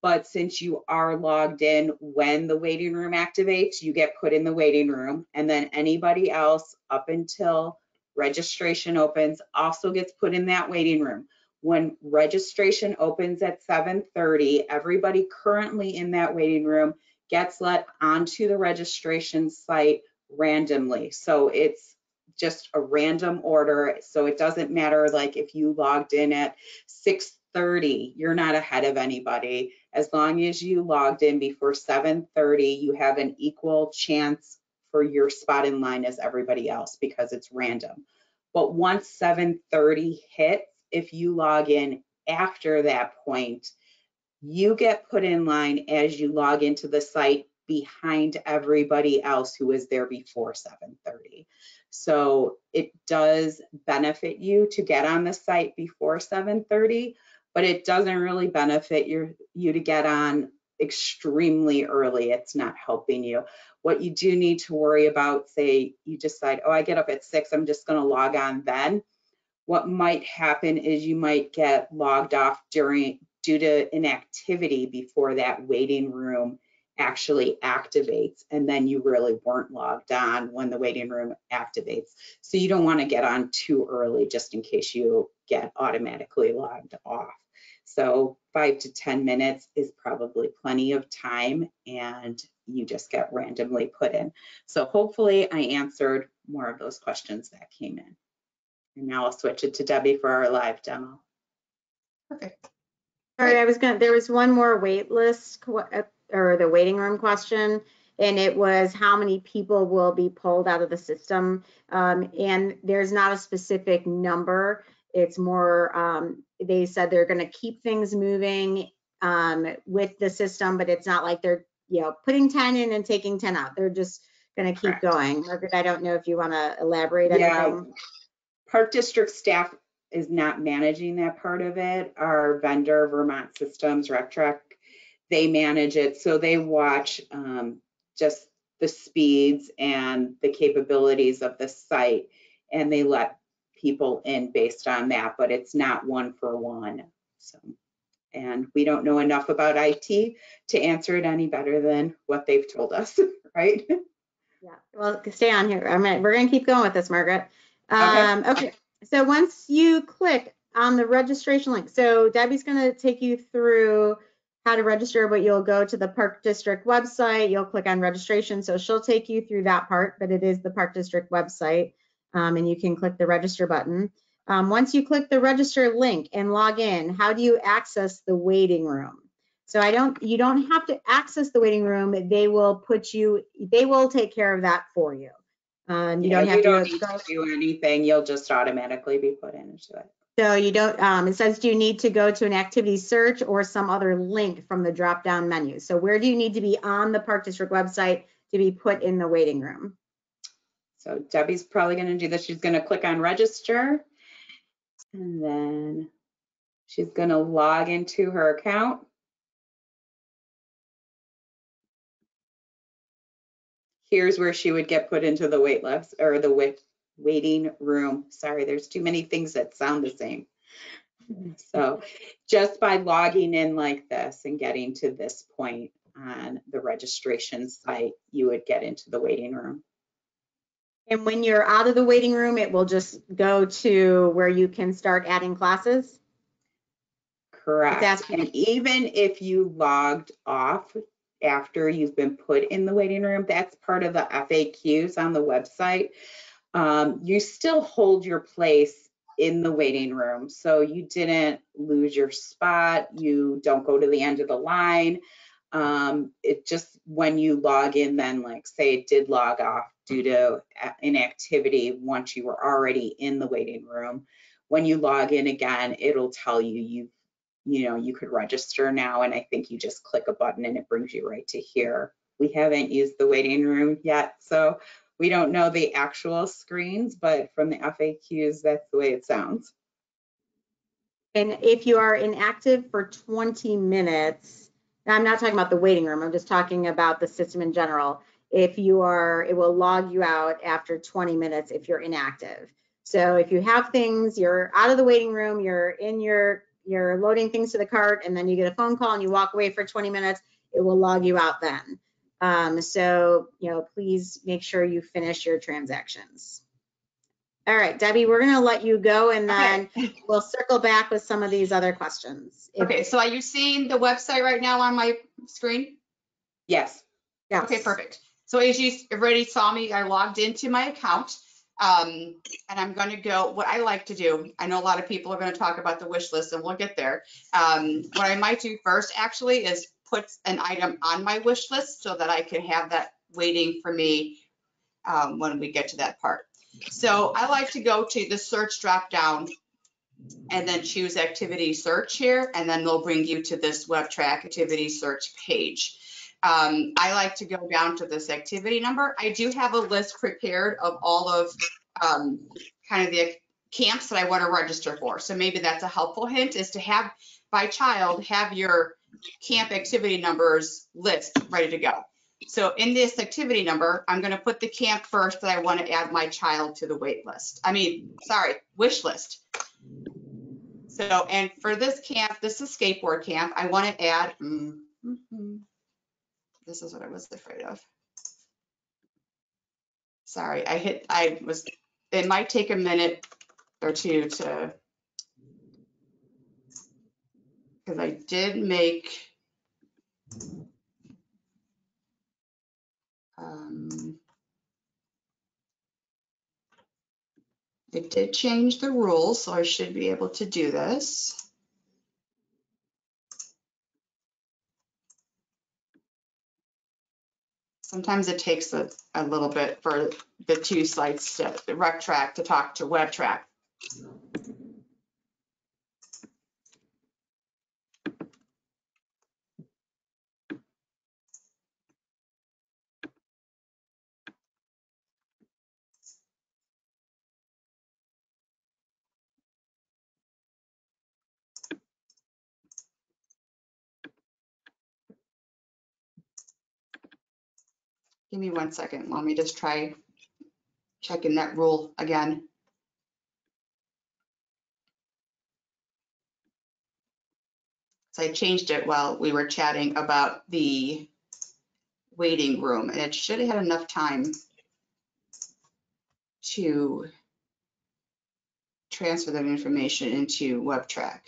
But since you are logged in when the waiting room activates, you get put in the waiting room, and then anybody else up until registration opens also gets put in that waiting room. When registration opens at 7:30, everybody currently in that waiting room gets let onto the registration site randomly. So it's just a random order. So it doesn't matter, like if you logged in at 6:30, you're not ahead of anybody. As long as you logged in before 7:30, you have an equal chance for your spot in line as everybody else because it's random. But once 7:30 hits, if you log in after that point, you get put in line as you log into the site behind everybody else who was there before 7:30. So it does benefit you to get on the site before 7:30, but it doesn't really benefit you to get on extremely early. It's not helping you. What you do need to worry about, say you decide, oh, I get up at 6, I'm just going to log on then. What might happen is you might get logged off due to inactivity before that waiting room actually activates, and then you really weren't logged on when the waiting room activates. So you don't want to get on too early just in case you get automatically logged off. So 5 to 10 minutes is probably plenty of time, and you just get randomly put in. So hopefully I answered more of those questions that came in. And now I'll switch it to Debbie for our live demo. Perfect. Sorry, there was one more wait list or the waiting room question, and it was how many people will be pulled out of the system. And there's not a specific number. It's more, they said they're going to keep things moving with the system, but it's not like they're, putting 10 in and taking 10 out. They're just going to keep going. Margaret, I don't know if you want to elaborate anything. Park District staff is not managing that part of it. Our vendor, Vermont Systems, RecTrek, they manage it. So they watch just the speeds and the capabilities of the site, and they let people in based on that, but it's not one for one. So, and we don't know enough about IT to answer it any better than what they've told us, right? Yeah, well, stay on here. We're going to keep going with this, Margaret. Okay, so once you click on the registration link, so Debbie's going to take you through how to register, but you'll go to the Park District website, you'll click on registration, so she'll take you through that part, but it is the Park District website, and you can click the register button. Once you click the register link and log in, how do you access the waiting room? So you don't have to access the waiting room. They will take care of that for you. You don't have to do anything. You'll just automatically be put into it. So you don't, it says, do you need to go to an activity search or some other link from the drop-down menu? So where do you need to be on the Park District website to be put in the waiting room? So Debbie's probably going to do this. She's going to click on register, and then she's going to log into her account. Here's where she would get put into the wait list or the waiting room. Sorry, there's too many things that sound the same. So just by logging in like this and getting to this point on the registration site, you would get into the waiting room. And when you're out of the waiting room, it will just go to where you can start adding classes? Correct. asking- And even if you logged off after you've been put in the waiting room, that's part of the FAQs on the website. You still hold your place in the waiting room. So you didn't lose your spot. You don't go to the end of the line. It just, when you log in, then like say it did log off due to inactivity once you were already in the waiting room. When you log in again, it'll tell you you could register now, and I think you just click a button and it brings you right to here. We haven't used the waiting room yet, so we don't know the actual screens, but from the FAQs, that's the way it sounds. And if you are inactive for 20 minutes, I'm not talking about the waiting room, I'm just talking about the system in general. If you are, it will log you out after 20 minutes if you're inactive. So if you have things, you're out of the waiting room, you're in you're loading things to the cart, and then you get a phone call and you walk away for 20 minutes, it will log you out then. So, please make sure you finish your transactions. All right, Debbie, we're going to let you go, and then we'll circle back with some of these other questions. Okay, so are you seeing the website right now on my screen? Yes. Yes. Okay, perfect. So as you already saw me, I logged into my account, and I'm going to go, what I like to do, I know a lot of people are going to talk about the wish list, and we'll get there. What I might do first actually is put an item on my wish list so that I can have that waiting for me when we get to that part. So I like to go to the search drop down and then choose activity search here, and then they'll bring you to this WebTrack activity search page. I like to go down to this activity number. I do have a list prepared of all of kind of the camps that I want to register for. So maybe that's a helpful hint, is to have by child, have your camp activity numbers list ready to go. So in this activity number, I'm going to put the camp first that I want to add my child to the wait list. Wish list. So, and for this camp, this is skateboard camp. I want to add, this is what I was afraid of. Sorry, it might take a minute or two to, because I did make, it did change the rules, so I should be able to do this. Sometimes it takes a little bit for the two sites, the rec track to talk to web track. Give me 1 second. Let me just try checking that rule again. So I changed it while we were chatting about the waiting room, and it should have had enough time to transfer that information into WebTrack.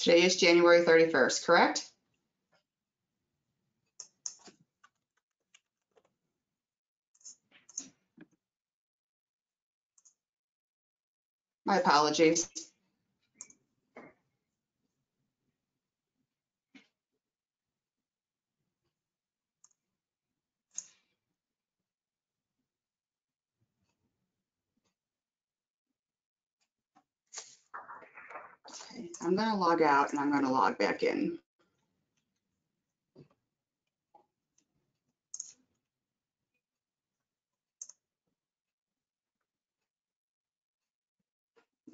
Today is January 31st, correct? My apologies. Okay, I'm going to log out and I'm going to log back in.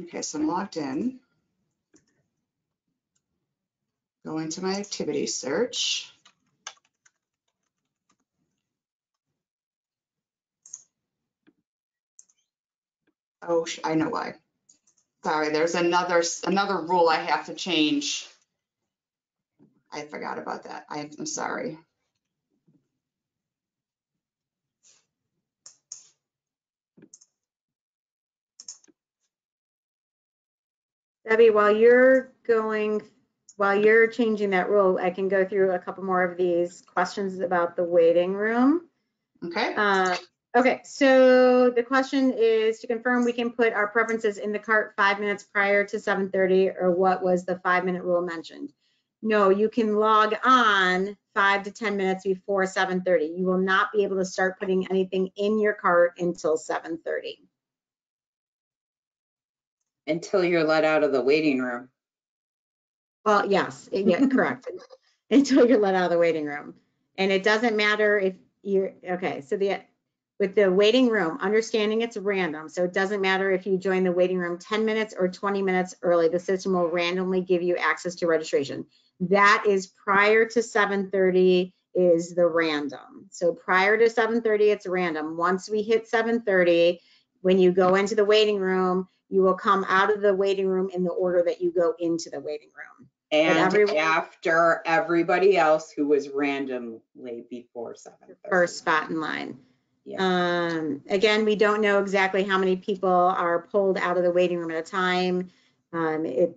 Okay, so I'm logged in. Go into my activity search. Oh, I know why. Sorry, there's another rule I have to change. I forgot about that. I'm sorry. Debbie, while you're changing that rule, I can go through a couple more of these questions about the waiting room. Okay. Okay, so the question is to confirm we can put our preferences in the cart 5 minutes prior to 7:30, or what was the 5-minute rule mentioned? No, you can log on 5 to 10 minutes before 7:30. You will not be able to start putting anything in your cart until 7:30. Until you're let out of the waiting room. Well, yes, yeah, correct. Until you're let out of the waiting room. And it doesn't matter if you're, okay, so with the waiting room, understanding it's random, so it doesn't matter if you join the waiting room 10 minutes or 20 minutes early, the system will randomly give you access to registration. That is prior to 7:30 is the random. So prior to 7:30, it's random. Once we hit 7:30, when you go into the waiting room, you will come out of the waiting room in the order that you go into the waiting room. And after everybody else who was randomly before 7:30. First spot in line. Yeah. Again, we don't know exactly how many people are pulled out of the waiting room at a time.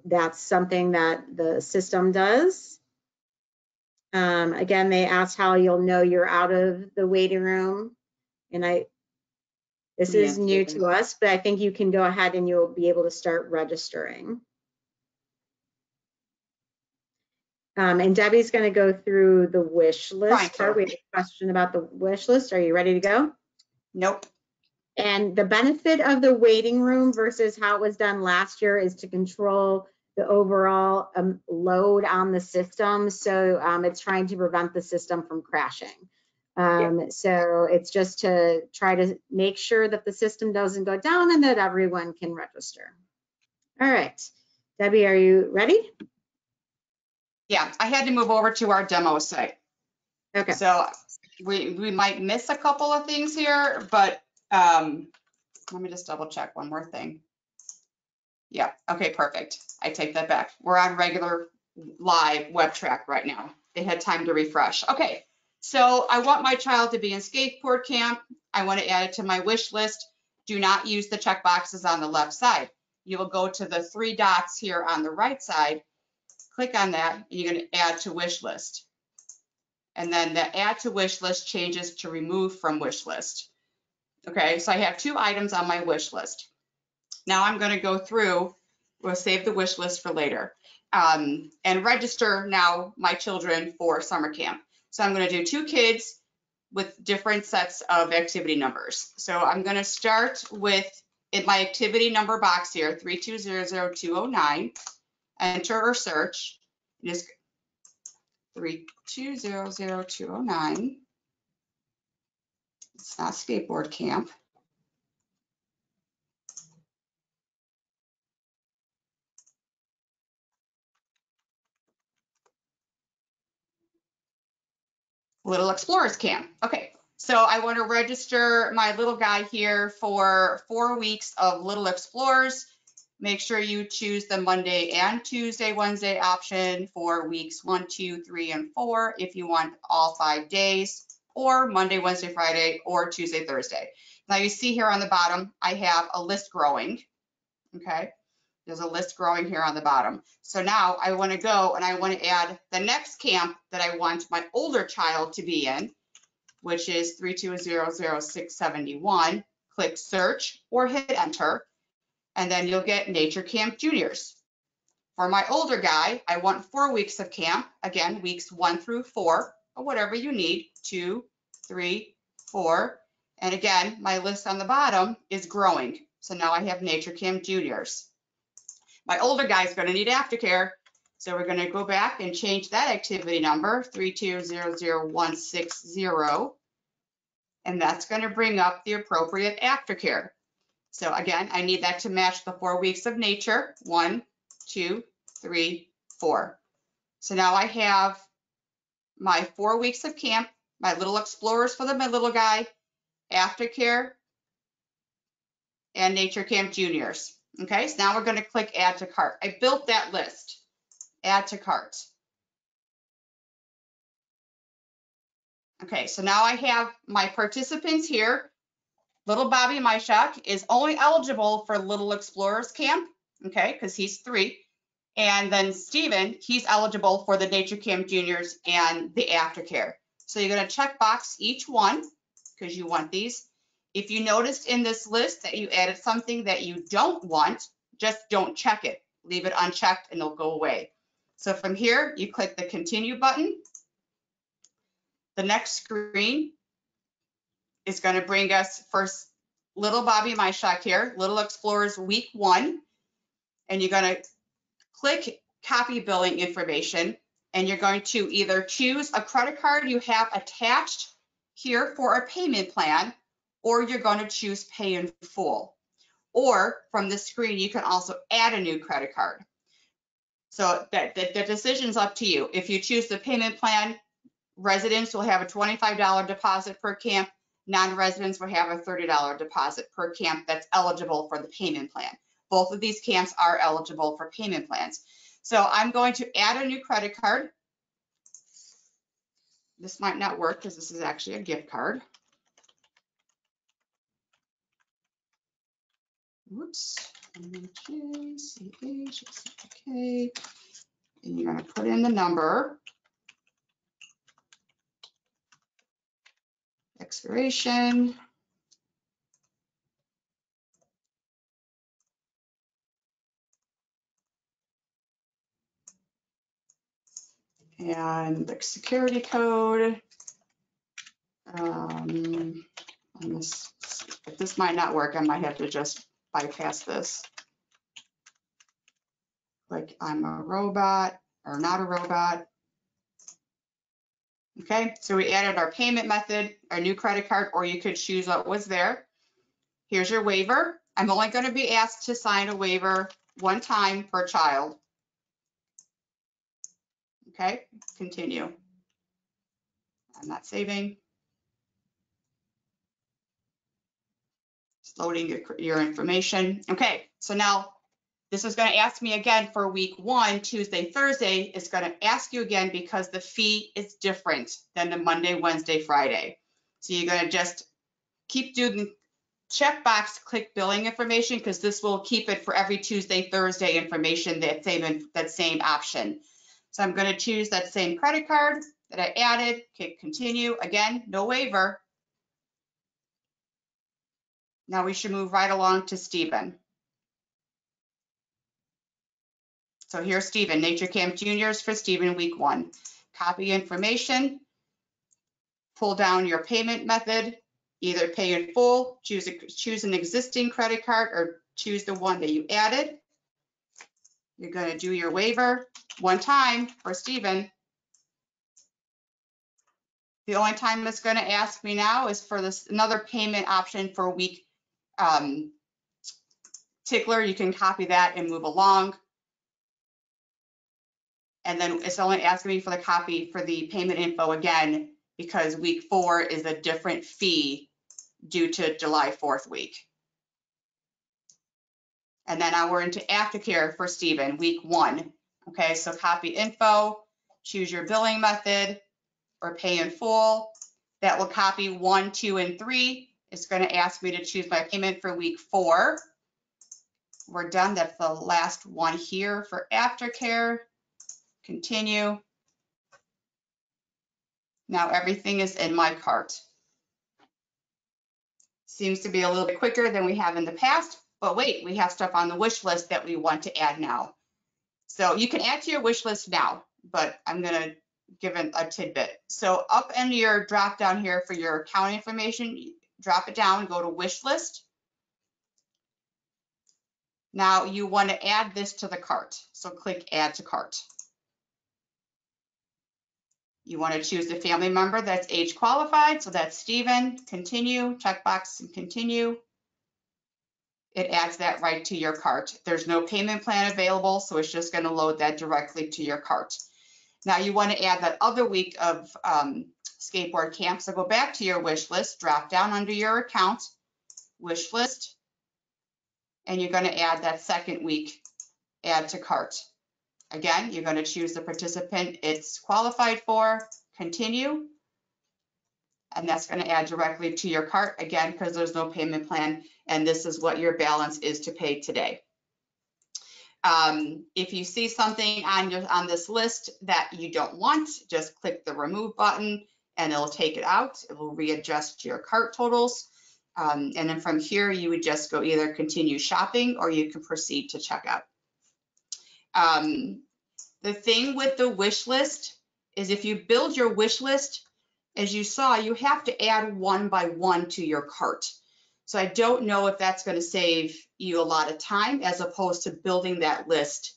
That's something that the system does. Again, they asked how you'll know you're out of the waiting room. And this is new to us, but I think you can go ahead and you'll be able to start registering. And Debbie's going to go through the wish list. We have a question about the wish list. Are you ready to go? Nope. And the benefit of the waiting room versus how it was done last year is to control the overall load on the system. So it's trying to prevent the system from crashing. So it's just to try to make sure that the system doesn't go down and that everyone can register. All right, Debbie, are you ready? Yeah, I had to move over to our demo site. Okay. So we might miss a couple of things here, but let me just double check one more thing. Yeah, okay, perfect. I take that back. We're on regular live web track right now. It had time to refresh. Okay, so I want my child to be in skateboard camp. I want to add it to my wish list. Do not use the check boxes on the left side. You will go to the 3 dots here on the right side, click on that, and you're going to add to wish list. And then the add to wish list changes to remove from wish list. Okay, so I have 2 items on my wish list. Now I'm going to go through, we'll save the wish list for later, and register now my children for summer camp. So I'm going to do 2 kids with different sets of activity numbers. So I'm going to start with in my activity number box here, 3200209, enter or search. Just 3200209. It's not skateboard camp. Little Explorers Camp. Okay, so I want to register my little guy here for 4 weeks of Little Explorers. Make sure you choose the Monday and Tuesday, Wednesday option for weeks 1, 2, 3, and 4 if you want all 5 days, or Monday, Wednesday, Friday, or Tuesday, Thursday. Now you see here on the bottom, I have a list growing, okay? There's a list growing here on the bottom. So now I want to go and I want to add the next camp that I want my older child to be in, which is 3200671. Click search or hit enter, and then you'll get Nature Camp Juniors. For my older guy, I want 4 weeks of camp. Again, weeks 1 through 4, or whatever you need, 2, 3, 4. And again, my list on the bottom is growing. So now I have Nature Camp Juniors. My older guy is going to need aftercare, so we're going to go back and change that activity number, 3200160, and that's going to bring up the appropriate aftercare. So again, I need that to match the 4 weeks of nature. 1, 2, 3, 4. So now I have my 4 weeks of camp, my little explorers for my little guy, aftercare, and nature camp juniors. Okay, so now we're going to click add to cart. I built that list. Add to cart. Okay, so now I have my participants here. Little Bobby Majchszak is only eligible for Little Explorers Camp, okay, because he's 3. And then Steven, he's eligible for the Nature Camp Juniors and the aftercare. So you're going to check box each one because you want these. If you noticed in this list that you added something that you don't want, just don't check it. Leave it unchecked and it'll go away. So from here, you click the continue button. The next screen is going to bring us first Little Bobby Majchszak here, Little Explorers week 1. And you're going to click copy billing information, and you're going to either choose a credit card you have attached here for a payment plan, or you're going to choose pay in full. Or from the screen, you can also add a new credit card. So the decision's up to you. If you choose the payment plan, residents will have a $25 deposit per camp. Non-residents will have a $30 deposit per camp that's eligible for the payment plan. Both of these camps are eligible for payment plans. So I'm going to add a new credit card. This might not work because this is actually a gift card. Whoops. Okay. And you're going to put in the number. Expiration. And the security code. If this might not work, I might have to just bypass this. Like I'm a robot or not a robot. Okay, so we added our payment method, our new credit card, or you could choose what was there. Here's your waiver. I'm only going to be asked to sign a waiver 1 time per child. Okay, continue. I'm not saving. It's loading your information. Okay, so now this is going to ask me again for week 1, Tuesday, Thursday. It's going to ask you again because the fee is different than the Monday, Wednesday, Friday. So you're going to just keep doing checkbox, click billing information, because this will keep it for every Tuesday, Thursday information, that same option. So I'm going to choose that same credit card that I added, click continue. Again, no waiver. Now we should move right along to Stephen. So here's Stephen, Nature Camp Juniors for Stephen week 1. Copy information, pull down your payment method, either pay in full, choose an existing credit card, or choose the one that you added. You're going to do your waiver 1 time for Stephen. The only time it's going to ask me now is for this another payment option for week tickler. You can copy that and move along. And then it's only asking me for the copy for the payment info again, because week 4 is a different fee due to July 4th week. And then now we're into aftercare for Stephen, week 1. Okay, so copy info, choose your billing method or pay in full. That will copy 1, 2, and 3. It's going to ask me to choose my payment for week 4. We're done. That's the last one here for aftercare. Continue. Now everything is in my cart. Seems to be a little bit quicker than we have in the past, but wait, we have stuff on the wish list that we want to add now. So you can add to your wish list now, but I'm going to give it a tidbit. So up in your drop down here for your account information, drop it down, go to wish list. Now you want to add this to the cart. So click add to cart. You want to choose the family member that's age qualified. So that's Stephen. Continue, checkbox and continue. it adds that right to your cart. There's no payment plan available, so it's just going to load that directly to your cart. Now you want to add that other week of skateboard camp. So go back to your wish list, drop down under your account, wish list, and you're going to add that second week, add to cart. Again, you're going to choose the participant it's qualified for, continue, and that's going to add directly to your cart, again, because there's no payment plan, and this is what your balance is to pay today. If you see something on this list that you don't want, just click the remove button and it'll take it out. It will readjust your cart totals. And then from here, you would just go either continue shopping or you can proceed to checkout. The thing with the wish list is if you build your wish list, as you saw, you have to add one by one to your cart. So I don't know if that's going to save you a lot of time as opposed to building that list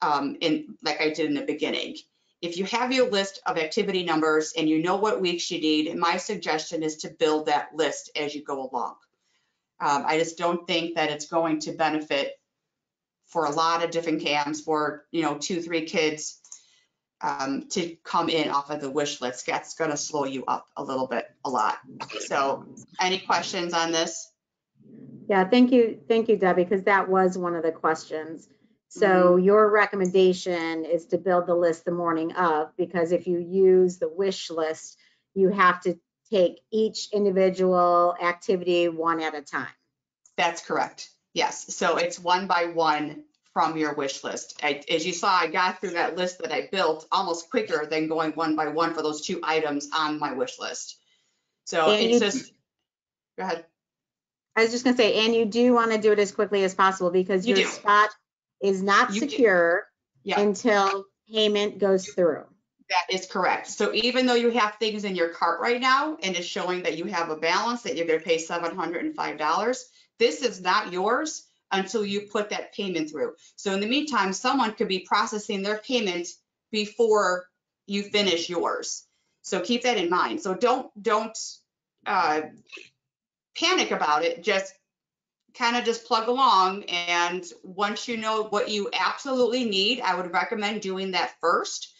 like I did in the beginning. If you have your list of activity numbers and you know what weeks you need, my suggestion is to build that list as you go along. I just don't think that it's going to benefit for a lot of different camps for 2-3 kids to come in off of the wish list. That's going to slow you up a lot. So any questions on this? Yeah, thank you, Debbie, because that was one of the questions. So your recommendation is to build the list the morning of, because if you use the wish list, you have to take each individual activity one at a time. That's correct. Yes. So it's one by one from your wish list. As you saw, I got through that list that I built almost quicker than going one by one for those 2 items on my wish list. So and it's just, go ahead. I was just going to say, and you do want to do it as quickly as possible because your spot is not secure until payment goes through. That is correct. So even though you have things in your cart right now and it's showing that you have a balance that you're going to pay $705, this is not yours until you put that payment through. So in the meantime, someone could be processing their payment before you finish yours. So keep that in mind. So don't panic about it. Just kind of just plug along. And once you know what you absolutely need, I would recommend doing that first.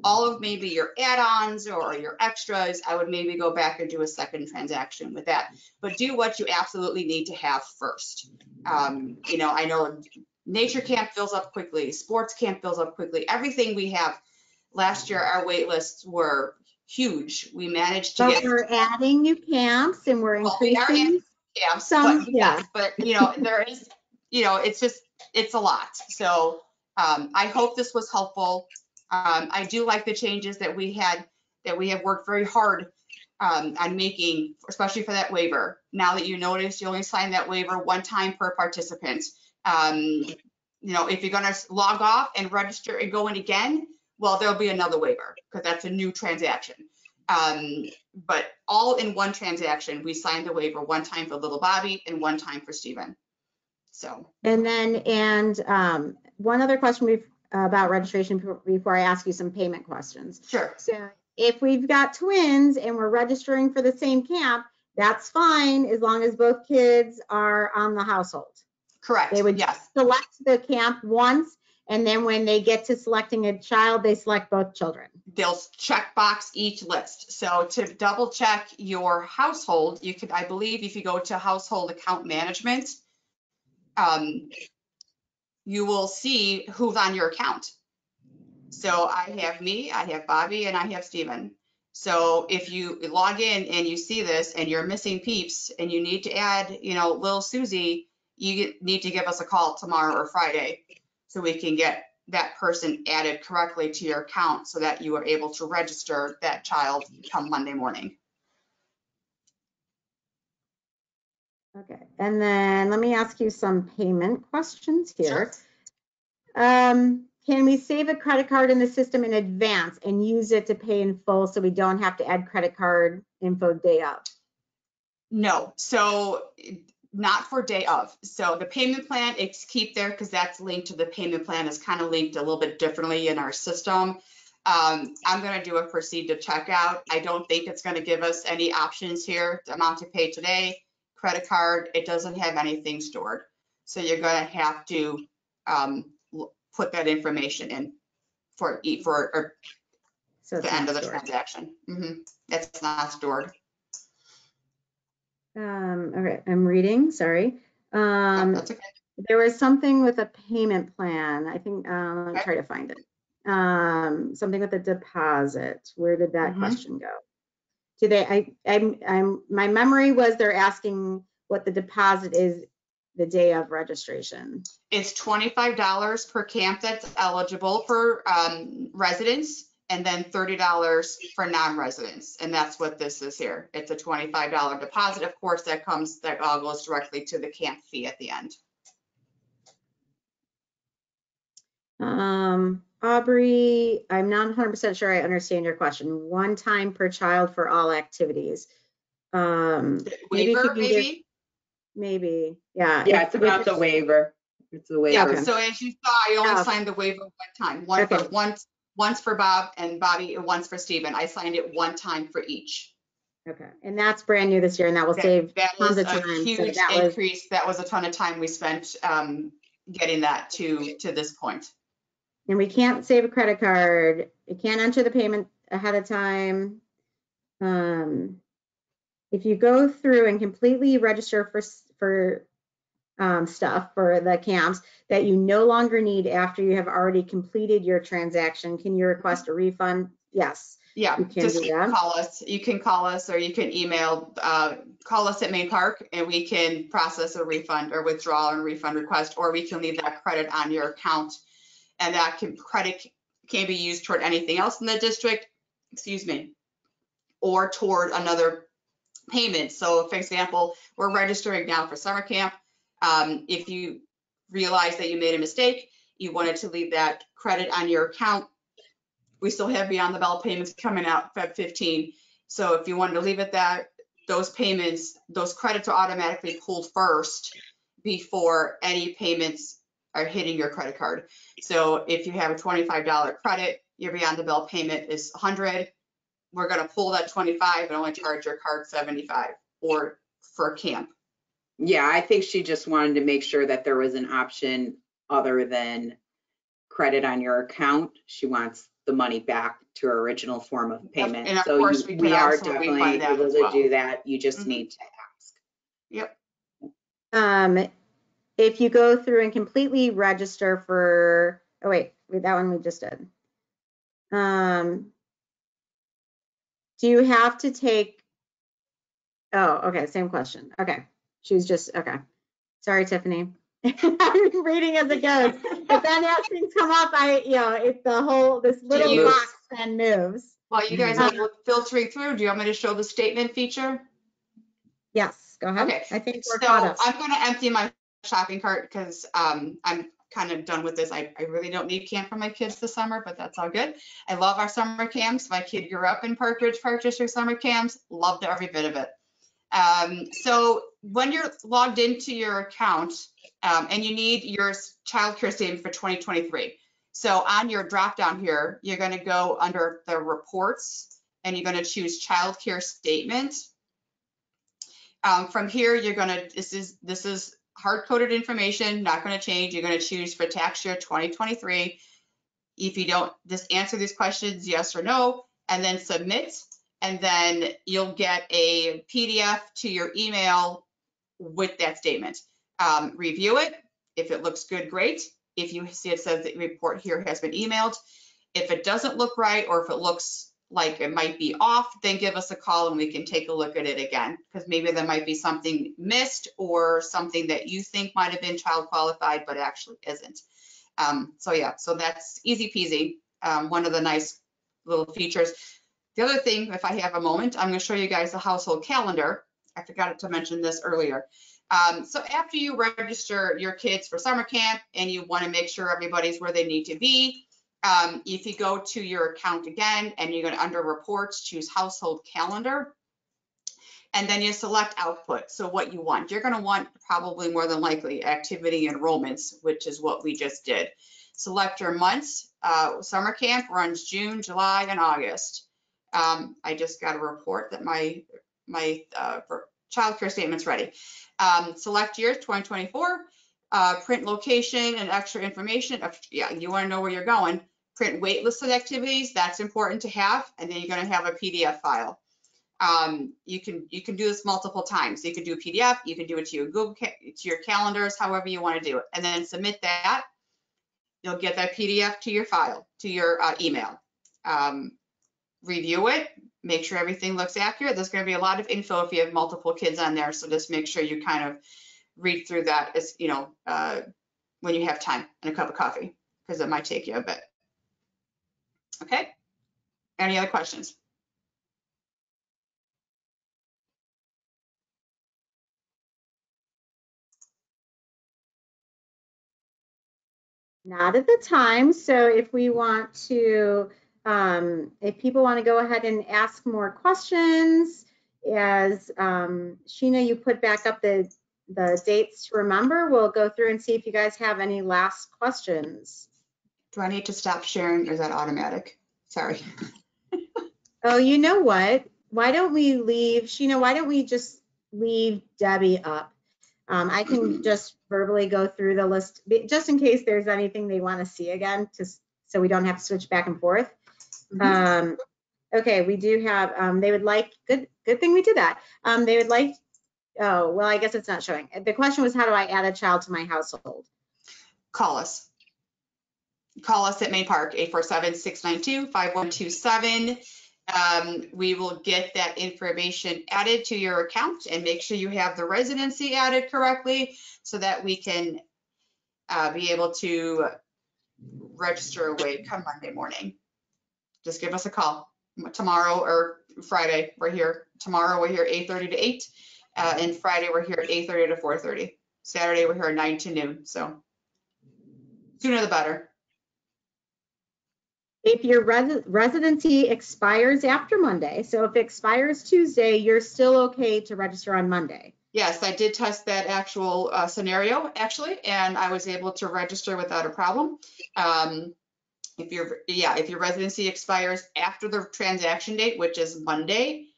All of maybe your add-ons or your extras, I would maybe go back and do a second transaction with that. But do what you absolutely need to have first. I know nature camp fills up quickly, sports camp fills up quickly. Everything we have last year, our wait lists were huge. We managed to get. We're adding new camps and we're increasing. We are adding camps, some, but there is, it's a lot. So I hope this was helpful. I do like the changes that we have worked very hard on making, especially for that waiver. Now that you notice, you only sign that waiver one time per participant. If you're going to log off and register and go in again, well, there'll be another waiver because that's a new transaction. But all in one transaction, we signed the waiver one time for little Bobby and one time for Stephen. So. And one other question about registration before I ask you some payment questions. Sure. So if we've got twins and we're registering for the same camp, that's fine as long as both kids are on the household. Correct. They would select the camp once, and then when they get to selecting a child, they select both children. They'll check box each list. So to double check your household, you could, I believe, if you go to household account management, you will see who's on your account. So I have me, I have Bobby, and I have Stephen. So if you log in and you see this and you're missing peeps and you need to add, little Susie, you need to give us a call tomorrow or Friday so we can get that person added correctly to your account so that you are able to register that child come Monday morning. Okay, and then let me ask you some payment questions here. Sure. Can we save a credit card in the system in advance and use it to pay in full so we don't have to add credit card info day of? No, so not for day of. So the payment plan, it's keep there because that's linked to the payment plan. Is kind of linked a little bit differently in our system. I'm going to do a proceed to checkout. I don't think it's going to give us any options here. The amount to pay today, credit card, it doesn't have anything stored. So you're going to have to put that information in for So it's the end not of the stored. transaction. It's not stored. Okay, I'm reading, sorry. That's okay. There was something with a payment plan. I think, let me try to find it. Something with a deposit. Where did that question go? Do they, my memory was they're asking what the deposit is the day of registration. It's $25 per camp that's eligible for residents, and then $30 for non-residents. And that's what this is here. It's a $25 deposit. Of course, that all goes directly to the camp fee at the end. Aubrey, I'm not 100% sure I understand your question. 1 time per child for all activities. Waiver, maybe? Maybe, yeah. Yeah, it's about the waiver. It's the waiver. Yeah, so as you saw, I only signed the waiver 1 time. Once for Bob and Bobby, and once for Stephen. I signed it 1 time for each. Okay, and that's brand new this year, and that will save tons of time. That was a huge increase. That was a ton of time we spent getting that to this point. And we can't save a credit card. You can't enter the payment ahead of time. If you go through and completely register for stuff for the camps that you no longer need after you have already completed your transaction, can you request a refund? Yes. Yeah, you can just do that. call us. You can call us, or you can email, call us at Main Park, and we can process a refund or withdrawal and refund request, or we can leave that credit on your account, and that credit can be used toward anything else in the district, excuse me, or toward another payment. So for example, we're registering now for summer camp. If you realize that you made a mistake, you wanted to leave that credit on your account, we still have beyond the bell payments coming out Feb 15. So if you wanted to leave it that, those payments, those credits are automatically pulled first before any payments are hitting your credit card. So if you have a $25 credit, your beyond the bell payment is $100. We're going to pull that 25 and only charge your card 75, or for camp. Yeah, I think she just wanted to make sure that there was an option other than credit on your account. She wants the money back to her original form of payment. And of so course, we are definitely able to do that. You just need to ask. Yep. If you go through and completely register for, oh wait, that one we just did. Do you have to take, oh, okay, same question. Okay, she was just, okay. Sorry, Tiffany. I'm reading as it goes. If then as things come up, it's the whole, this little box then moves. While you guys are filtering through, do you want me to show the statement feature? Yes, go ahead. Okay. I think we're caught up. I'm going to empty my shopping cart because I'm kind of done with this. I really don't need camp for my kids this summer, but that's all good. I love our summer camps. My kid grew up in Park District summer camps, loved every bit of it. So when you're logged into your account and you need your child care statement for 2023. So on your drop down here, you're going to go under the reports and you're going to choose child care statement. From here, you're going to, this is hard-coded information, not going to change. You're going to choose for tax year 2023. If you don't, just answer these questions, yes or no, and then submit. And then you'll get a PDF to your email with that statement. Review it. If it looks good, great. If you see it says that the report here has been emailed. If it doesn't look right, or if it looks like it might be off, then give us a call and we can take a look at it again, because maybe there might be something missed or something that you think might have been child qualified but actually isn't. So yeah, so that's easy peasy. One of the nice little features. The other thing, if I have a moment, I'm going to show you guys the household calendar. I forgot to mention this earlier. So after you register your kids for summer camp and you want to make sure everybody's where they need to be, if you go to your account again and you're going to, under reports, choose household calendar, and then you select output. So what you want, you're going to want probably more than likely activity enrollments, which is what we just did. Select your months. Summer camp runs June, July, and August. I just got a report that my child care statement's ready. Select year 2024. print location and extra information. Yeah, you want to know where you're going. Print waitlisted activities, that's important to have, and then you're going to have a PDF file. You can do this multiple times. You can do a PDF, you can do it to your to your calendars, however you want to do it, and then submit that. You'll get that PDF to your file, to your email. Review it, make sure everything looks accurate. There's going to be a lot of info if you have multiple kids on there, so just make sure you kind of read through that as when you have time and a cup of coffee, because it might take you a bit. Okay. Any other questions? Not at the time. So if we want to, if people want to go ahead and ask more questions, as Sheena, you put back up the dates to remember, we'll go through and see if you guys have any last questions. Do I need to stop sharing, or is that automatic? Sorry. Oh, you know what? Why don't we leave, Sheena, why don't we just leave Debbie up? I can just verbally go through the list, just in case there's anything they want to see again, so we don't have to switch back and forth. Okay, we do have, they would like, good thing we did that. They would like, oh, well, I guess it's not showing. The question was, how do I add a child to my household? Call us. Call us at Main Park, 847-692-5127. We will get that information added to your account and make sure you have the residency added correctly so that we can be able to register away come Monday morning. Just give us a call tomorrow or Friday. We're here tomorrow. We're here 8:30 to 8, and Friday we're here at 8:30 to 4:30. Saturday we're here at 9 to noon. So sooner the better. If your residency expires after Monday, so if it expires Tuesday, you're still okay to register on Monday. Yes, I did test that actual scenario actually, and I was able to register without a problem. If your residency expires after the transaction date, which is Monday,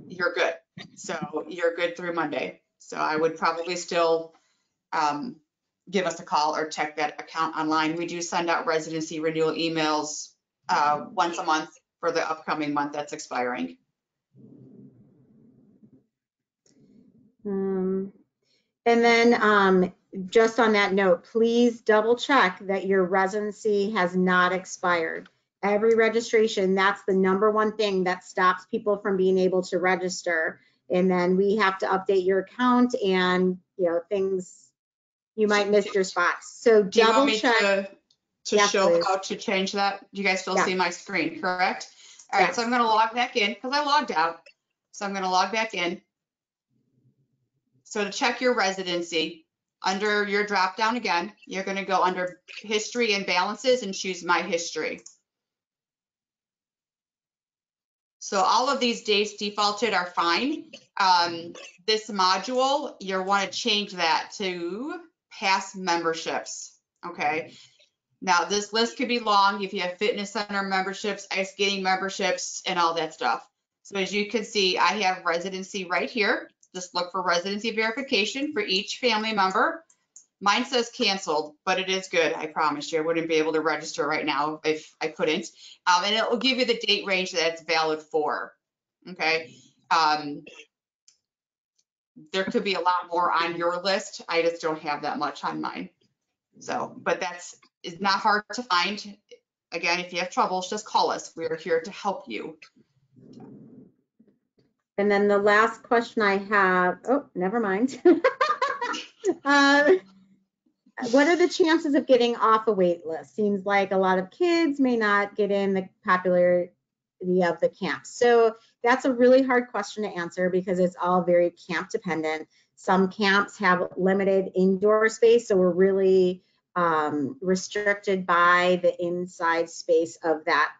you're good. So you're good through Monday. So I would probably still give us a call or check that account online. We do send out residency renewal emails once a month for the upcoming month that's expiring. And then just on that note, please double check that your residency has not expired. Every registration, that's the #1 thing that stops people from being able to register. And then we have to update your account, and things, you might miss your spots. So do you double want me check. to Yes, show please. how to change that? You guys still Yeah. see my screen, correct? All right, Yes. so I'm going to log back in because I logged out. So I'm going to log back in. So to check your residency, under your drop down again, you're going to go under history and balances and choose my history. So all of these dates defaulted are fine. This module, you'll want to change that to past memberships. Okay. Now this list could be long if you have fitness center memberships, ice skating memberships, and all that stuff. So as you can see, I have residency right here. Just look for residency verification for each family member. Mine says canceled, but it is good. I promise you, I wouldn't be able to register right now if I couldn't. And it will give you the date range that it's valid for. Okay. There could be a lot more on your list. I just don't have that much on mine. So, but it's not hard to find. Again, if you have troubles, just call us. We're here to help you. And then the last question I have, oh, never mind. What are the chances of getting off a wait list? Seems like a lot of kids may not get in the popularity of the camp. So that's a really hard question to answer because it's all very camp dependent. Some camps have limited indoor space, so we're really restricted by the inside space of that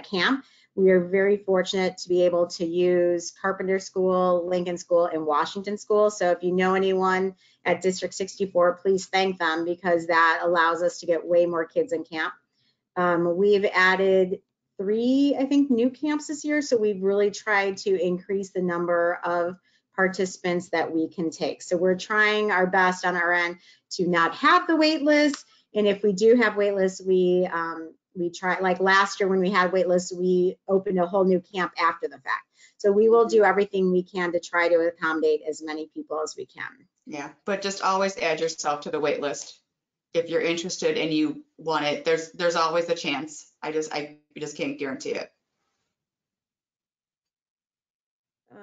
camp. We are very fortunate to be able to use Carpenter School, Lincoln School, and Washington School. So if you know anyone at District 64, please thank them because that allows us to get way more kids in camp. We've added 3, I think, new camps this year. So we've really tried to increase the number of participants that we can take. So we're trying our best on our end to not have the wait list. And if we do have wait lists, we try, like last year when we had wait lists, we opened a whole new camp after the fact. So we will do everything we can to try to accommodate as many people as we can. Yeah, but just always add yourself to the wait list. If you're interested and you want it, there's always a chance. I just can't guarantee it.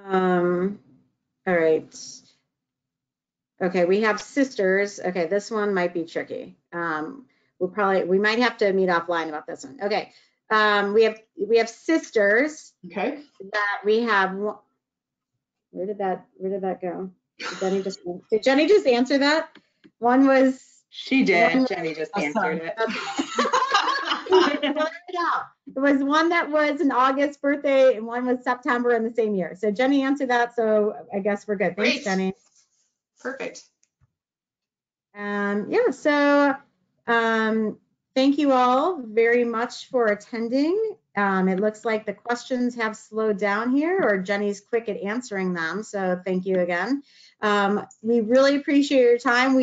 All right. Okay, we have sisters. Okay, this one might be tricky. We might have to meet offline about this one. Okay, we have sisters. Okay. That we have. Where did that go? Did Jenny just answer that? One was. She did. Jenny just answered it. There was one that was an August birthday and one was September in the same year. So Jenny answered that. So I guess we're good. Thanks, Great. Jenny. Perfect. Yeah, so thank you all very much for attending. It looks like the questions have slowed down here, or Jenny's quick at answering them. So thank you again. We really appreciate your time.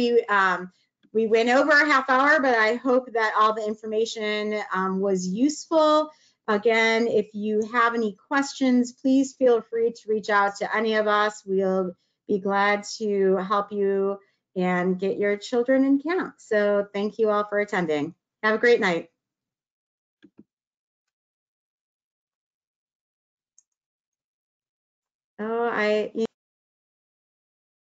We went over a half hour, but I hope that all the information was useful. Again, if you have any questions, please feel free to reach out to any of us. We'll be glad to help you and get your children in camp. So thank you all for attending. Have a great night. Oh,